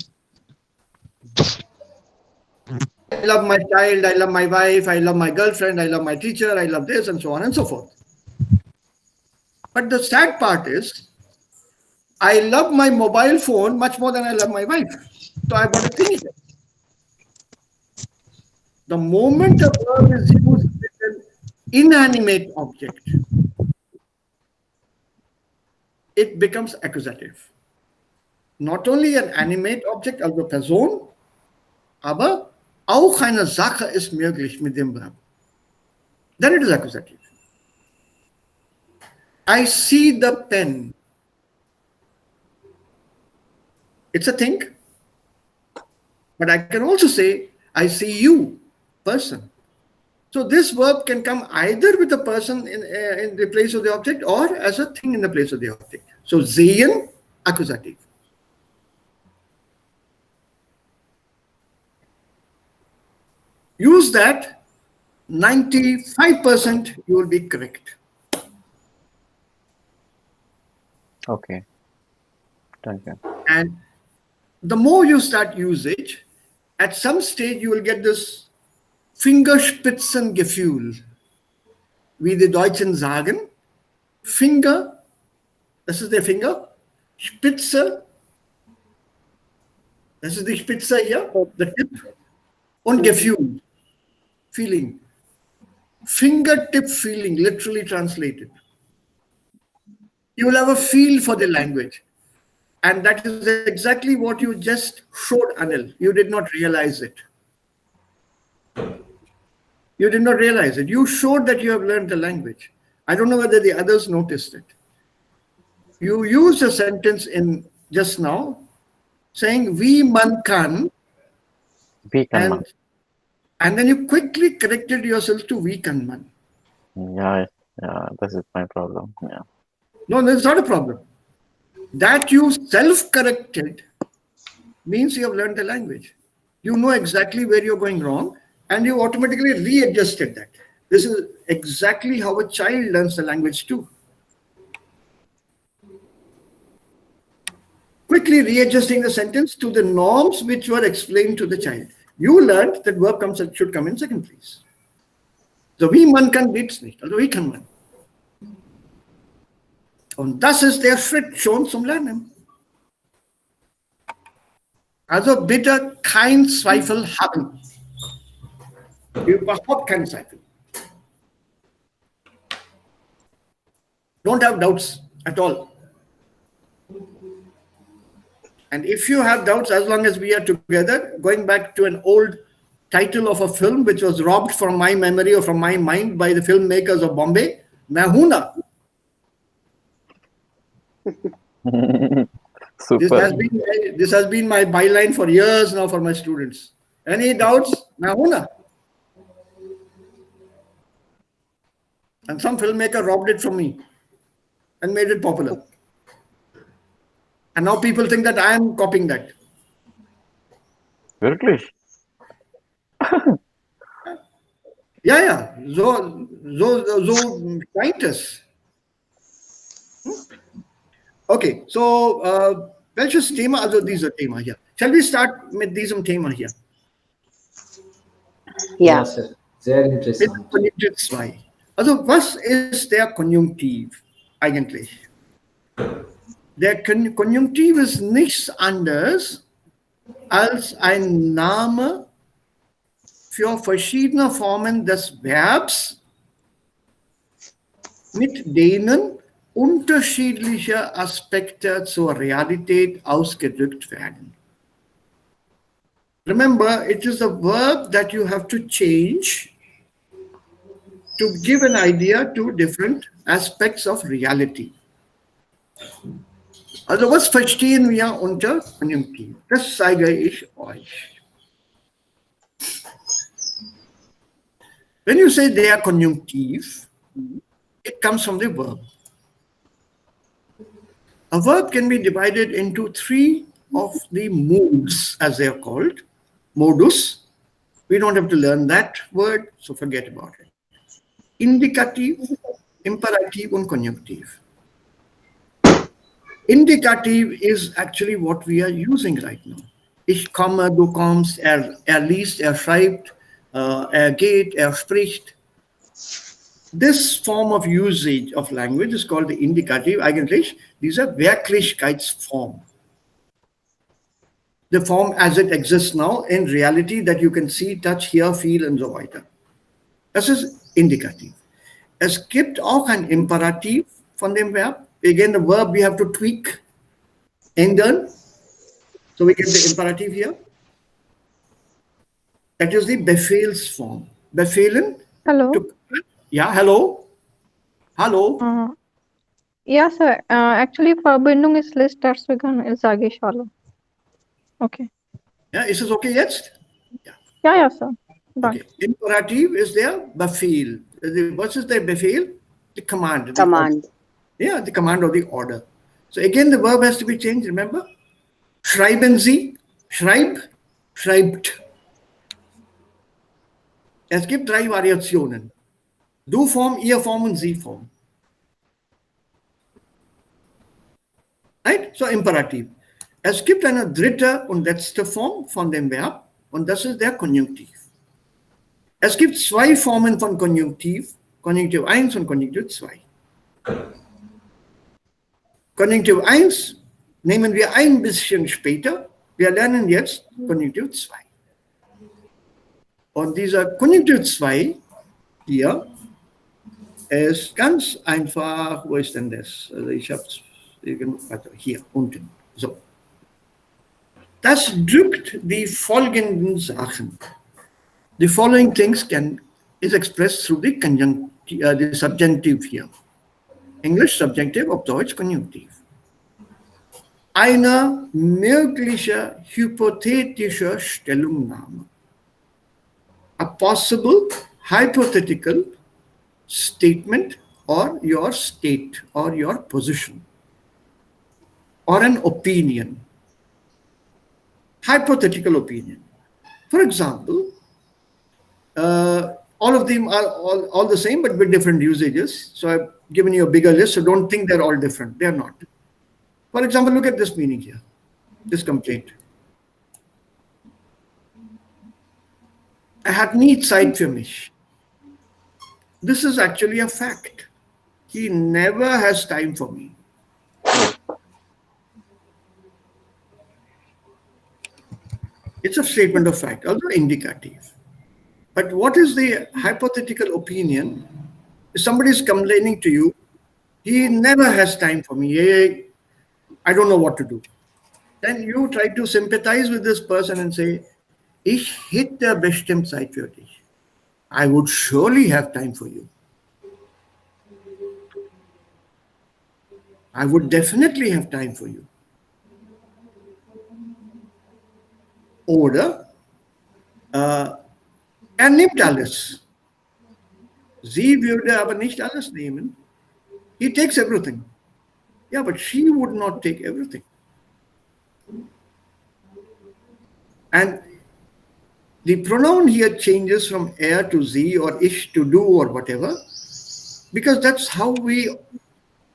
I love my child, I love my wife, I love my girlfriend, I love my teacher, I love this, and so on and so forth. But the sad part is, I love my mobile phone much more than I love my wife. So I want to finish it. The moment a verb is used with an inanimate object, it becomes accusative. Not only an animate object, also Person, aber auch eine Sache ist möglich mit dem Verb. Then it is accusative. I see the pen. It's a thing. But I can also say, I see you, person. So this verb can come either with a person in the place of the object or as a thing in the place of the object. So sehen, accusative. Use that, 95% you will be correct. Okay. Thank you. And the more you start usage, at some stage you will get this Fingerspitzengefühl, wie die Deutschen sagen. Finger, das ist der Finger. Spitze, das ist die Spitze hier, the tip. Und Gefühl, feeling. Fingertip feeling, literally translated. You will have a feel for the language. And that is exactly what you just showed, Anil. You did not realize it. You did not realize it. You showed that you have learned the language. I don't know whether the others noticed it. You used a sentence in just now saying, "Wie man kann," and then you quickly corrected yourself to "wie kann man." Yeah, this is my problem. Yeah. No, that's not a problem. That you self-corrected means you have learned the language. You know exactly where you're going wrong, and you automatically readjusted that. This is exactly how a child learns the language too. Quickly readjusting the sentence to the norms which were explained to the child. You learned that verb should come in second place. So wie man kann geht's nicht, also wie kann man. Und das ist der Schritt schon zum Lernen. Also bitte kein Zweifel haben. Überhaupt keinen Zweifel. Don't have doubts at all. And if you have doubts, as long as we are together, going back to an old title of a film which was robbed from my memory or from my mind by the filmmakers of Bombay, Mahuna. Super. This has been my byline for years now for my students. Any doubts? Mahuna. And some filmmaker robbed it from me and made it popular. And now people think that I am copying that. Wirklich? Yeah. So scientists. Okay, so welches Thema, also dieser Thema hier. Shall we start mit diesem Thema hier? Yeah. sir. Sehr Mit interessant. Konjunktiv 2. Also was ist der Konjunktiv eigentlich? Der Konjunktiv ist nichts anderes als ein Name für verschiedene Formen des Verbs, mit denen unterschiedliche Aspekte zur Realität ausgedrückt werden. Remember, it is a verb that you have to change to give an idea to different aspects of reality. Also was verstehen wir unter Konjunktiv? Das zeige ich euch. When you say they are Konjunktiv, it comes from the verb. A verb can be divided into three of the modes, as they are called. Modus. We don't have to learn that word, so forget about it. Indikativ, Imperativ und Konjunktiv. Indikativ is actually what we are using right now. Ich komme, du kommst, liest, schreibt, geht, spricht. This form of usage of language is called the indicative. Eigentlich dieser Wirklichkeitsform. The form as it exists now in reality that you can see, touch, hear, feel und so weiter. Das ist Indikativ. Es gibt auch ein Imperativ von dem Verb. Again, the verb we have to tweak, ändern. So we get the imperative here. That is the Befehlsform. Befehlen. Hello. Yeah, hello. Hello. Ja, Sir. Actually, Verbindung ist schlecht, deswegen sage ich Hallo. Okay. Ja, ist es okay jetzt? Ja, Sir. Okay. Imperative is der Befehl. What is the Befehl? The command. Command. Yeah, the command or the order. So again, the verb has to be changed, remember? Schreiben Sie, schreib, schreibt. Es gibt drei Variationen. Du-Form, Ihr-Form und Sie-Form. Right? So Imperativ. Es gibt eine dritte und letzte Form von dem Verb und das ist der Konjunktiv. Es gibt zwei Formen von Konjunktiv, Konjunktiv 1 und Konjunktiv 2. Konjunktiv 1 nehmen wir ein bisschen später. Wir lernen jetzt Konjunktiv 2. Und dieser Konjunktiv 2 hier ist ganz einfach. Wo ist denn das? Also ich habe es hier unten. So. Das drückt die folgenden Sachen. The following things is expressed through the subjunctive here. Englisch Subjunctive, auf Deutsch Konjunktiv. Eine mögliche hypothetische Stellungnahme. A possible hypothetical statement or your state or your position. Or an opinion. Hypothetical opinion. For example, all of them are all the same, but with different usages. So I've given you a bigger list, so don't think they're all different. They're not. For example, look at this meaning here, this complaint. Er hat nie Zeit für mich. This is actually a fact. He never has time for me. It's a statement of fact, although indicative. But what is the hypothetical opinion? If somebody is complaining to you, he never has time for me. I don't know what to do. Then you try to sympathize with this person and say, Ich hätte bestimmt Zeit für dich. I would surely have time for you. I would definitely have time for you. Oder er nimmt alles. Sie würde aber nicht alles nehmen. He takes everything. Yeah, but she would not take everything. And the pronoun here changes from er to sie or ich to do or whatever, because that's how we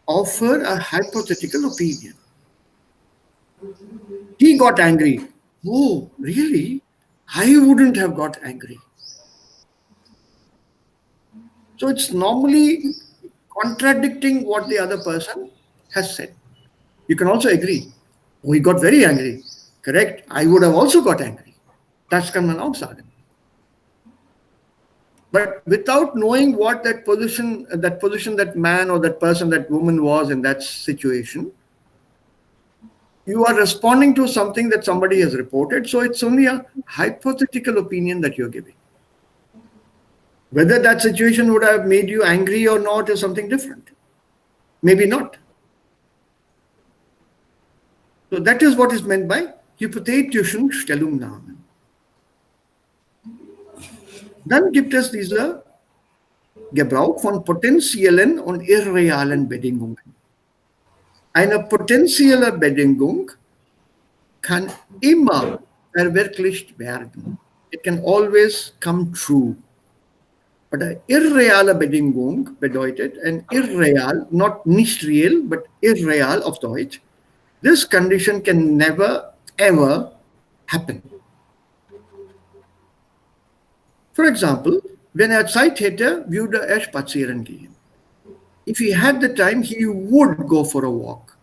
offer a hypothetical opinion. He got angry. Oh, really? I wouldn't have got angry. So it's normally contradicting what the other person has said. You can also agree. Oh, he got very angry. Correct. I would have also got angry. Das kann man auch sagen. But without knowing what that position, that man or that person, that woman was in that situation, you are responding to something that somebody has reported. So it's only a hypothetical opinion that you're giving. Whether that situation would have made you angry or not is something different. Maybe not. So that is what is meant by hypothetischen Stellungnahmen. Dann gibt es dieser Gebrauch von potenziellen und irrealen Bedingungen. Eine potenzielle Bedingung kann immer verwirklicht werden. It can always come true. But eine irreale Bedingung bedeutet, ein irreal, not nicht real, but irreal auf Deutsch, this condition can never ever happen. For example, wenn er Zeit hätte, würde er spazieren gehen. If he had the time, he would go for a walk.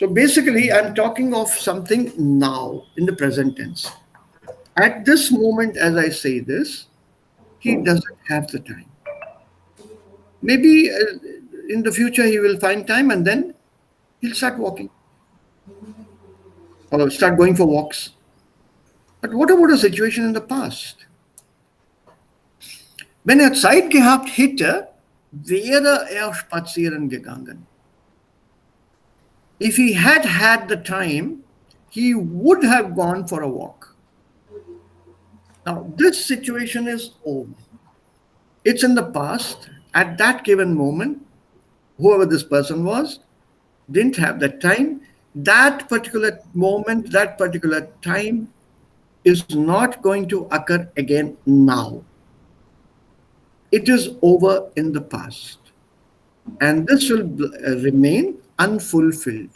So basically, I'm talking of something now, in the present tense. At this moment, as I say this, he doesn't have the time. Maybe in the future, he will find time and then he'll start walking or start going for walks. But what about a situation in the past? Wenn er Zeit gehabt hätte, wäre er spazieren gegangen. If he had had the time, he would have gone for a walk. Now, this situation is over. It's in the past. At that given moment, whoever this person was, didn't have that time. That particular moment, that particular time is not going to occur again now. It is over in the past. And this will remain unfulfilled.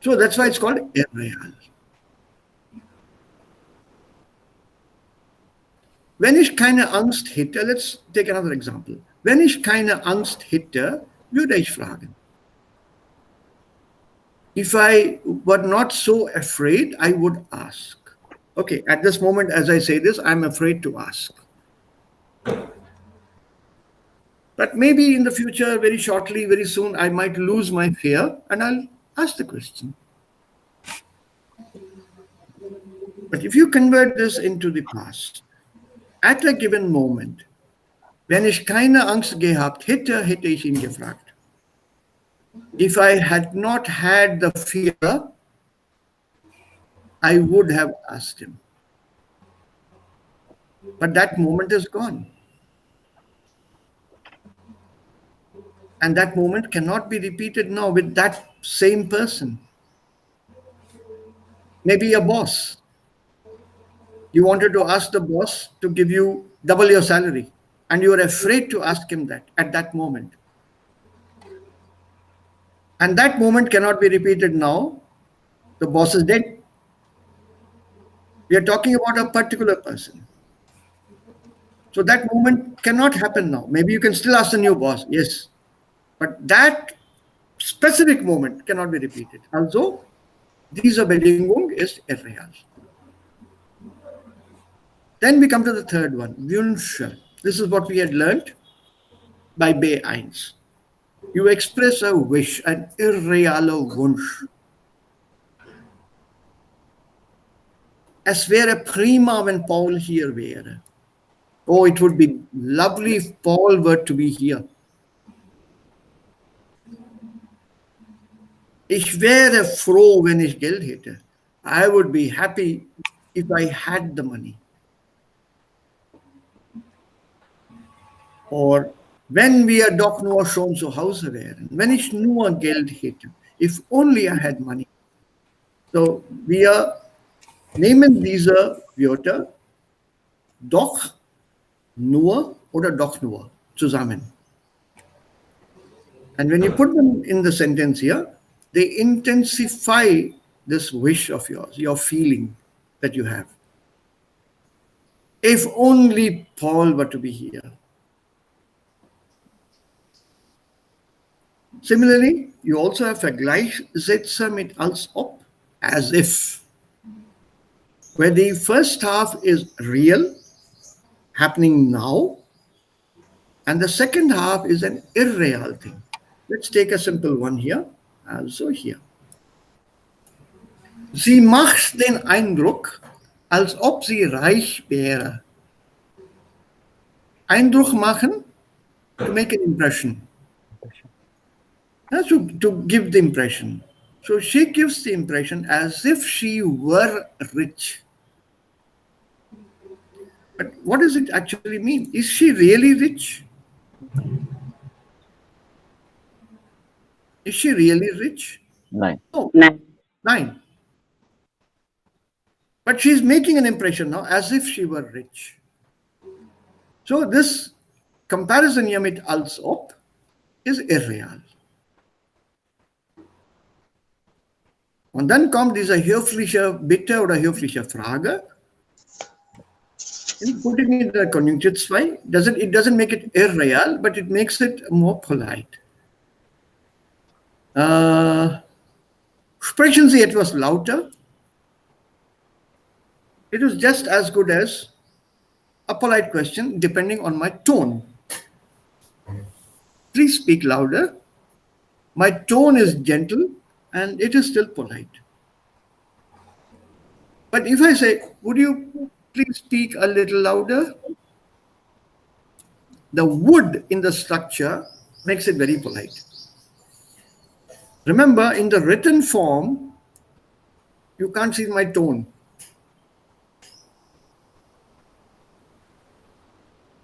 So that's why it's called irreal. Wenn ich keine Angst hätte, let's take another example. Wenn ich keine Angst hätte, würde ich fragen. If I were not so afraid, I would ask. Okay, at this moment, as I say this, I'm afraid to ask. But maybe in the future, very shortly, very soon, I might lose my fear and I'll ask the question. But if you convert this into the past, at a given moment, wenn ich keine Angst gehabt hätte, hätte ich ihn gefragt. If I had not had the fear, I would have asked him. But that moment is gone. And that moment cannot be repeated now with that same person. Maybe a boss. You wanted to ask the boss to give you double your salary, and you are afraid to ask him that at that moment. And that moment cannot be repeated now. The boss is dead. We are talking about a particular person. So that moment cannot happen now. Maybe you can still ask the new boss, yes. But that specific moment cannot be repeated. Also, diese Bedingung ist irreal. Then we come to the third one, Wünsche. This is what we had learned by B1. You express a wish, an irrealer Wunsch. Es wäre prima, wenn Paul hier wäre. Oh, it would be lovely if Paul were to be here. Ich wäre froh, wenn ich Geld hätte. I would be happy if I had the money. Or wenn wir doch nur schon zu Hause wären, wenn ich nur Geld hätte, if only I had money. So, wir nehmen diese Wörter doch, nur oder doch nur zusammen. And when you put them in the sentence here, they intensify this wish of yours, your feeling that you have. If only Paul were to be here. Similarly, you also have Vergleichssätze mit als ob, as if, where the first half is real, happening now, and the second half is an irreal thing. Let's take a simple one here, also here. Sie macht den Eindruck, als ob sie reich wäre. Eindruck machen, to make an impression. To give the impression. So she gives the impression as if she were rich. But what does it actually mean? Is she really rich? Is she really rich? Nine. No. Nine. But she's making an impression now as if she were rich. So this comparison hier mit als ob is irreal. Und dann kommt diese höfliche Bitte oder höfliche Frage. In putting it in the Conjunctive 2, it doesn't make it irreal, but it makes it more polite. Sprechen Sie etwas lauter? It is just as good as a polite question depending on my tone. Please speak louder. My tone is gentle and it is still polite. But if I say, would you please speak a little louder? The would in the structure makes it very polite. Remember, in the written form, you can't see my tone.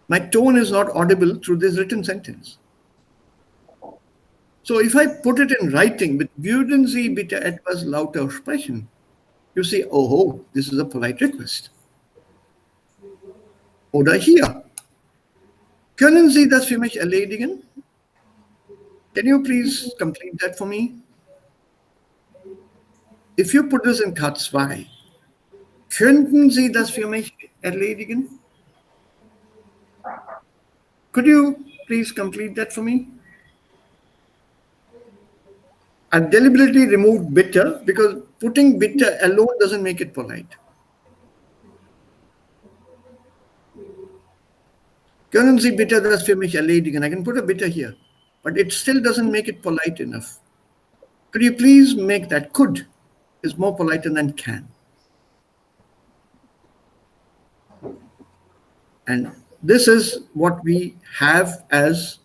My tone is not audible through this written sentence. So if I put it in writing, with würden Sie bitte etwas lauter sprechen, you see, oh, this is a polite request. Oder hier. Können Sie das für mich erledigen? Can you please complete that for me? If you put this in K2, könnten Sie das für mich erledigen? Could you please complete that for me? I deliberately removed bitte because putting bitte alone doesn't make it polite. Können Sie bitte das für mich erledigen? I can put a bitte here, but it still doesn't make it polite enough. Could you please make that? Could is more polite than can. And this is what we have as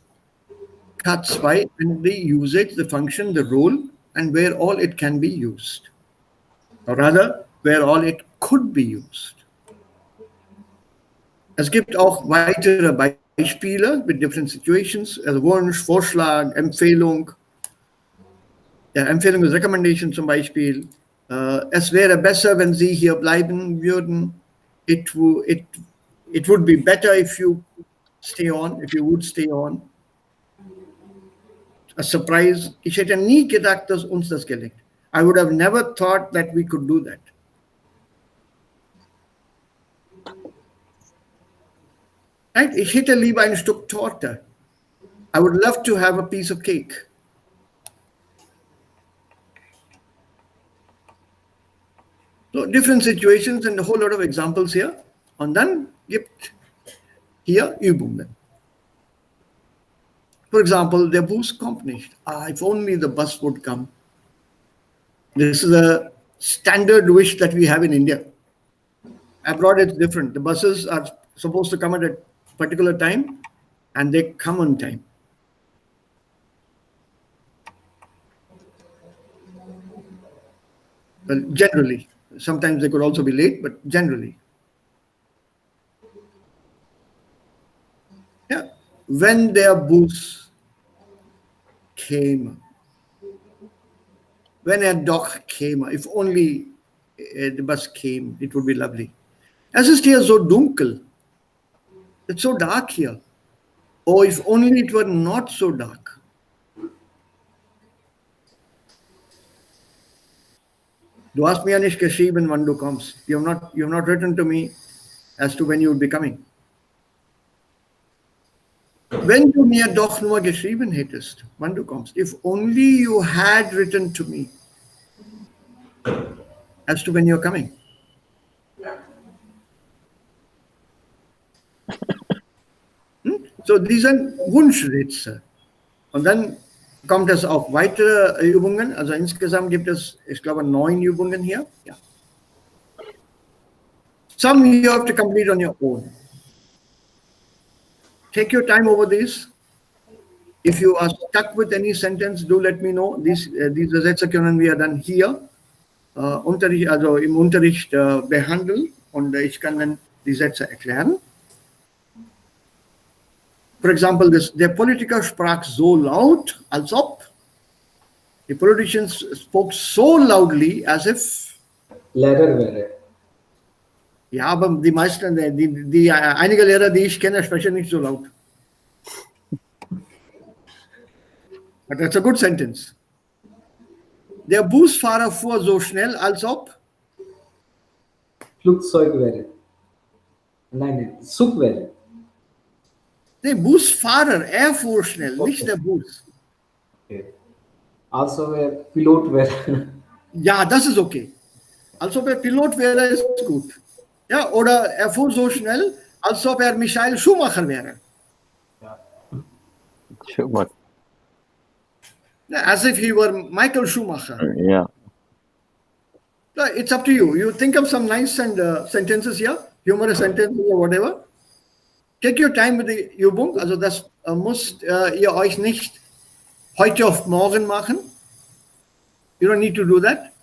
K2 and the usage, the function, the role, and where all it can be used. Or rather, where all it could be used. Es gibt auch weitere Beispiele mit different situations, also Wunsch, Vorschlag, Empfehlung. Ja, Empfehlung ist Recommendation zum Beispiel. Es wäre besser, wenn Sie hier bleiben würden. It would be better if you would stay on. A surprise. Ich hätte nie gedacht, dass uns das gelingt. I would have never thought that we could do that. Right? Ich hätte lieber ein Stück Torte. I would love to have a piece of cake. So different situations and a whole lot of examples here. Und dann gibt hier Übungen. For example, der Bus kommt nicht. If only the bus would come. This is a standard wish that we have in India. Abroad, it's different. The buses are supposed to come at a particular time, and they come on time. Well, generally. Sometimes they could also be late, but generally. Yeah. When their bus came, when a dog came, if only the bus came, it would be lovely. Es ist hier so dunkel. It's so dark here. Oh, if only it were not so dark. Du hast mir nicht geschrieben, wann du kommst. You have not written to me as to when you would be coming. Wenn du mir doch nur geschrieben hättest, wann du kommst. If only you had written to me as to when you're coming. So these are Wunschsätze. Und dann kommt es auf weitere Übungen. Also insgesamt gibt es, ich glaube, 9 Übungen hier. Ja. Some you have to complete on your own. Take your time over this. If you are stuck with any sentence, do let me know. Diese Sätze können wir dann hier also im Unterricht behandeln und ich kann dann die Sätze erklären. For example, der Politiker sprach so laut, als ob. The politicians spoke so loudly, as if. Lehrer wäre. Ja, aber die meisten, einige Lehrer, die ich kenne, sprechen nicht so laut. But that's a good sentence. Der Busfahrer fuhr so schnell, als ob. Flugzeug wäre. Nein, Zug wäre. Der Busfahrer, er fuhr schnell, okay. Nicht der Bus. Okay. Also wer Pilot wäre. Ja, das ist okay. Als ob er Pilot wäre, ist gut. Ja, oder er fuhr so schnell, als ob er Michael Schumacher wäre. Ja. Schumacher. As if he were Michael Schumacher. Yeah. It's up to you. You think of some nice sentences here, humorous sentences or whatever. Take your time with the Übung. Also das müsst ihr euch nicht heute auf morgen machen. You don't need to do that.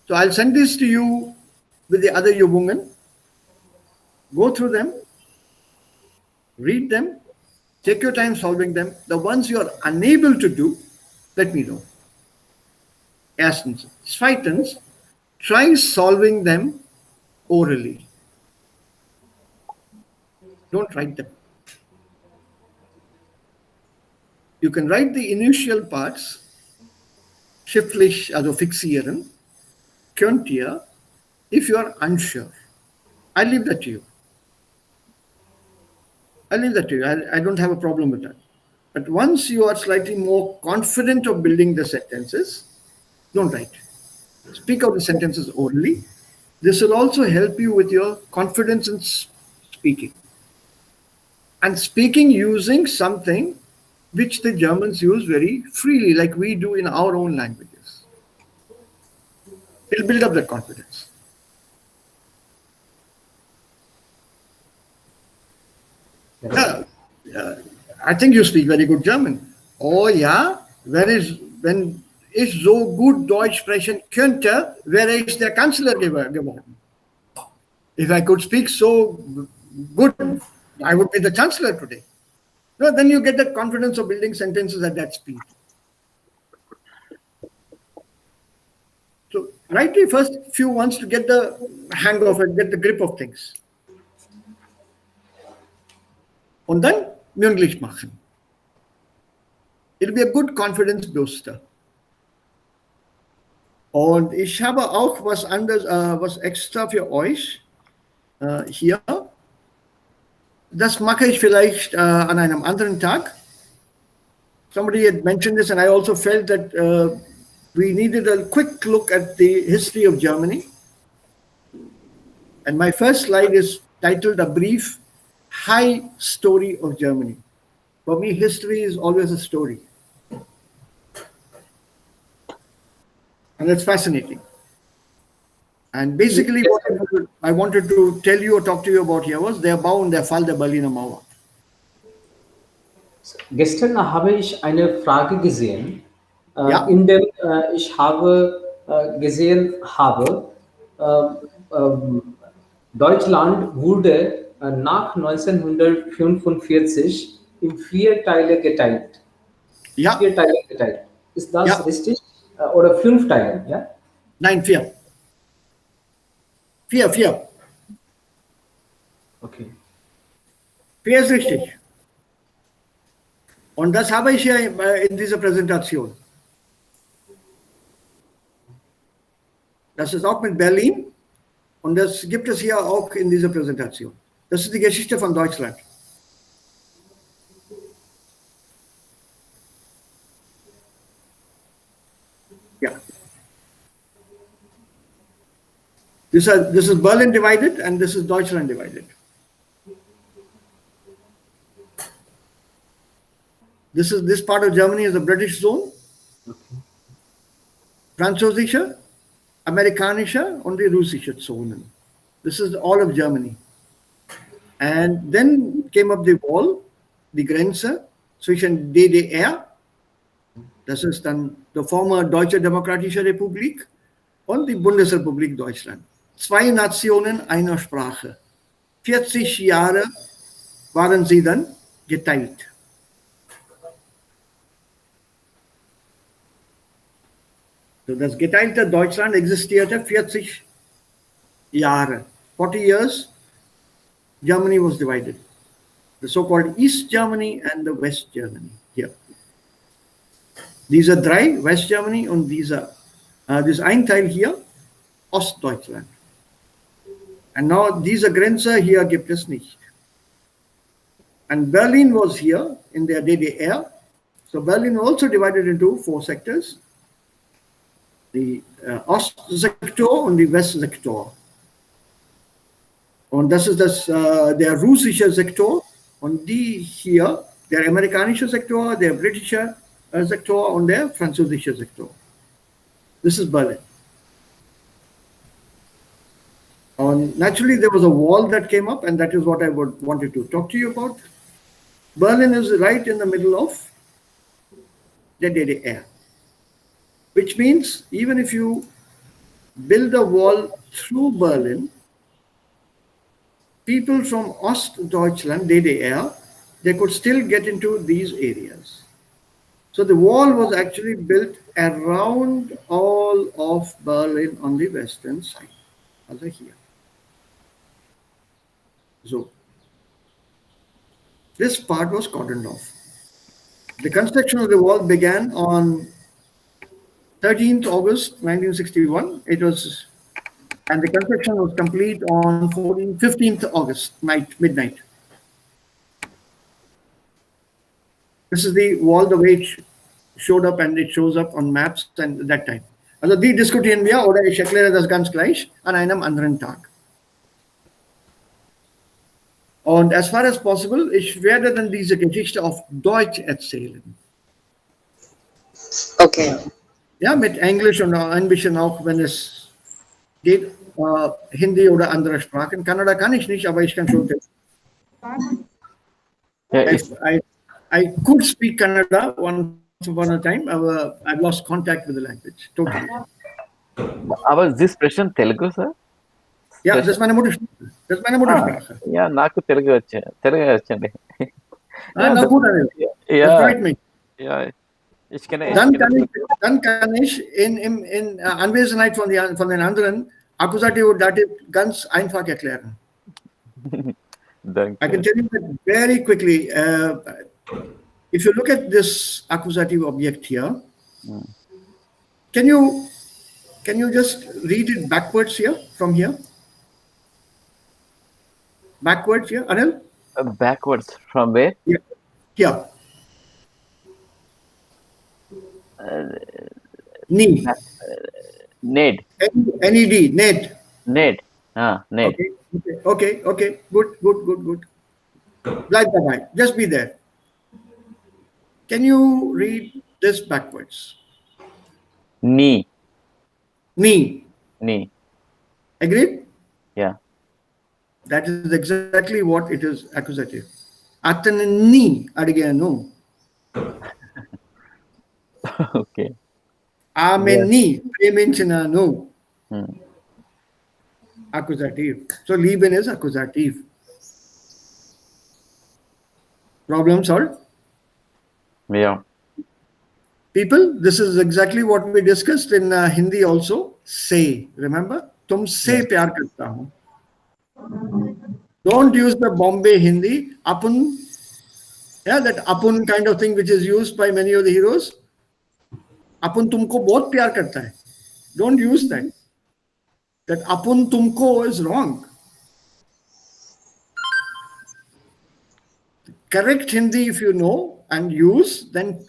So I'll send this to you with the other Übungen. Go through them. Read them. Take your time solving them. The ones you are unable to do, let me know. Erstens. Zweitens, try solving them orally. Don't write them. You can write the initial parts, schriftlich, also fixieren, könnt ihr, if you are unsure. I leave that to you. I leave that to you. I don't have a problem with that. But once you are slightly more confident of building the sentences, don't write. Speak out the sentences orally. This will also help you with your confidence in speaking. And speaking using something which the Germans use very freely, like we do in our own languages. It'll build up that confidence. I think you speak very good German. Oh ja, wenn ich so gut Deutsch sprechen könnte, wäre ich der Kanzler geworden. If I could speak so good, I would be the chancellor today. No, then you get that confidence of building sentences at that speed. So write the first few ones to get the hang of it, get the grip of things. Und dann mündlich machen. It'll be a good confidence booster. Und ich habe auch was anderes, was extra für euch hier. Das mache ich vielleicht an einem anderen Tag. Somebody had mentioned this and I also felt that we needed a quick look at the history of Germany. And my first slide is titled A Brief High Story of Germany. For me, history is always a story. And it's fascinating. And basically, what I wanted to tell you or talk to you about here was der Bau und der Fall der Berliner Mauer. Gestern habe ich eine Frage gesehen, Ja. in dem ich habe gesehen habe, Deutschland wurde nach 1945 in 4 Teile geteilt. Ja. 4 Teile geteilt. Ist das Ja. richtig? Oder 5 Teile? Ja? Nein, 4. 4. Okay. 4 ist richtig. Und das habe ich hier in dieser Präsentation. Das ist auch mit Berlin und das gibt es hier auch in dieser Präsentation. Das ist die Geschichte von Deutschland. Ja. This is Berlin divided and this is Deutschland divided. This part of Germany is the British zone. Französische, amerikanische und die russische Zonen. This is all of Germany. And then came up the wall, die Grenze zwischen DDR, das ist dann die former Deutsche Demokratische Republik, und die Bundesrepublik Deutschland. 2 Nationen, eine Sprache. 40 Jahre waren sie dann geteilt. So, das geteilte Deutschland existierte 40 Jahre. 40 years, Germany was divided. The so-called East Germany and the West Germany here. Diese 3, West Germany und dieser, das ein Teil hier, Ostdeutschland. And now diese Grenze hier gibt es nicht. And Berlin was here in the DDR. So Berlin also divided into 4 sectors. Die Ostsektor und die Westsektor. Und das ist der russische Sektor und die hier, der amerikanische Sektor, der britische Sektor und der französische Sektor. This is Berlin. And naturally there was a wall that came up and that is what I wanted to talk to you about. Berlin is right in the middle of the DDR. Which means even if you build a wall through Berlin, people from Ostdeutschland, DDR, they could still get into these areas. So the wall was actually built around all of Berlin on the western side, also here. So this part was cordoned off. The construction of the wall began on 13th August 1961. And the construction was complete on 15th August midnight. This is the wall, the way it showed up, and it shows up on maps and that time. Also die diskutieren wir oder ich erkläre das ganz gleich an einem anderen Tag. Und as far as possible, ich werde dann diese Geschichte auf Deutsch erzählen. Okay. Ja, mit Englisch und ein bisschen auch, wenn es geht, Hindi oder andere Sprachen. Kannada kann ich nicht, aber ich kann schon. I could speak Kannada once upon a time, but I've lost contact with the language totally. Aber Sie sprechen Telugu, sir? Ja, das ist meine Muttersprache. Das ist meine Muttersprache. Ja, నాకు తెలుగు వచ్చండి. Na gut, das freut mich. Ja, Dann kann ich in Anwesenheit von den anderen Akkusativ und Dativ ganz einfach erklären. I can tell you that very quickly. If you look at this accusative object here, can you just read it backwards here, from here? Backwards here, Anil? Backwards from where? Yeah. Here. Knee. Ned. N-E-D, Ned. Ned. Ned. Okay. Good. Like that, just be there. Can you read this backwards? Knee. Knee. Agreed? Yeah. That is exactly what it is, accusative. Atanni adiganu. Okay. Ameni premenchinanu. Hmm. Accusative. So lieben is accusative. Problem solved? Yeah. People, this is exactly what we discussed in Hindi also. Say, remember? Tumse pyar karta hu. Don't use the Bombay Hindi. Apun, yeah, that apun kind of thing which is used by many of the heroes. Apun tumko bahut pyar karta hai. Don't use that. That apun tumko is wrong. Correct Hindi, if you know and use, then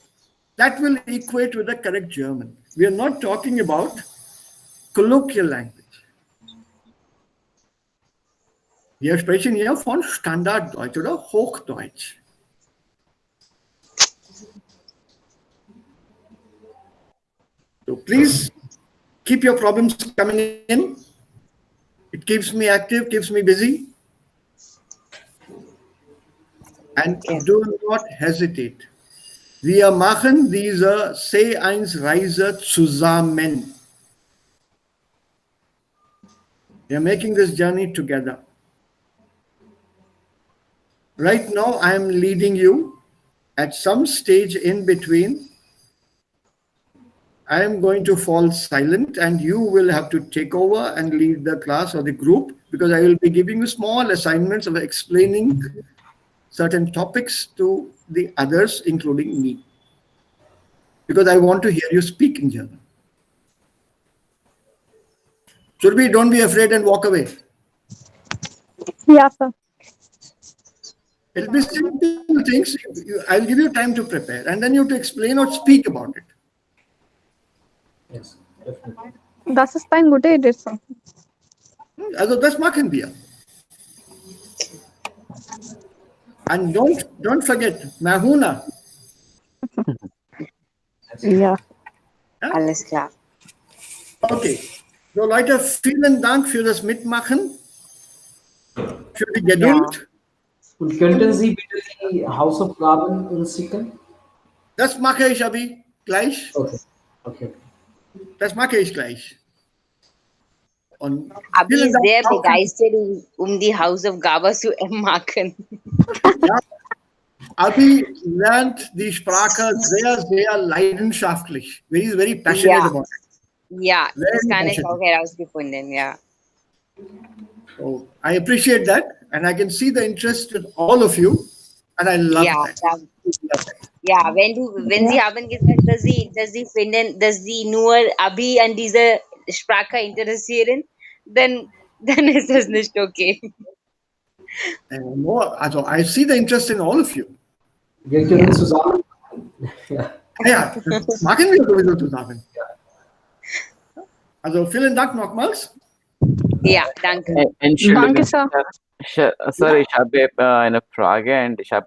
that will equate with the correct German. We are not talking about colloquial language. Wir sprechen hier von Standarddeutsch oder Hochdeutsch. So please keep your problems coming in. It keeps me active, keeps me busy. And do not hesitate. Wir machen diese C1-Reise zusammen. We are making this journey together. Right now, I am leading you. At some stage in between, I am going to fall silent and you will have to take over and lead the class or the group, because I will be giving you small assignments of explaining certain topics to the others, including me, because I want to hear you speak in German. Surbi, don't be afraid and walk away. Yeah, sir. It'll be simple things. I'll give you time to prepare, and then you have to explain or speak about it. Yes, definitely. Das ist eine gute Idee, sir. Also das machen wir. And don't forget, Mahuna. Ja. Ja? Alles klar. Okay. So Leute, vielen Dank für das Mitmachen, für die Geduld. Und könnten Sie bitte die Hausaufgaben uns schicken? Das mache ich, Abi, gleich. Okay. Okay. Das mache ich gleich. Und Abhi vielen ist Dank sehr auch. begeistert, die Hausaufgaben zu machen. Ja, Abi lernt die Sprache sehr, sehr leidenschaftlich. He is very passionate about it. Ja, das Very kann ich passionate. auch herausgefunden, ja. So I appreciate that, and I can see the interest in all of you, and I love Ja, that. ja, wenn Sie haben gesagt, dass Sie finden, dass Sie nur Abhi an diese Sprache interessieren, dann ist das nicht okay. No, also I see the interest in all of you. Wir können zusammen. Ja. Ja, das machen wir sowieso zusammen. Also vielen Dank nochmals. Ja, danke. Danke, Entschuldigung, Sir. Sir, ich habe eine Frage und ich habe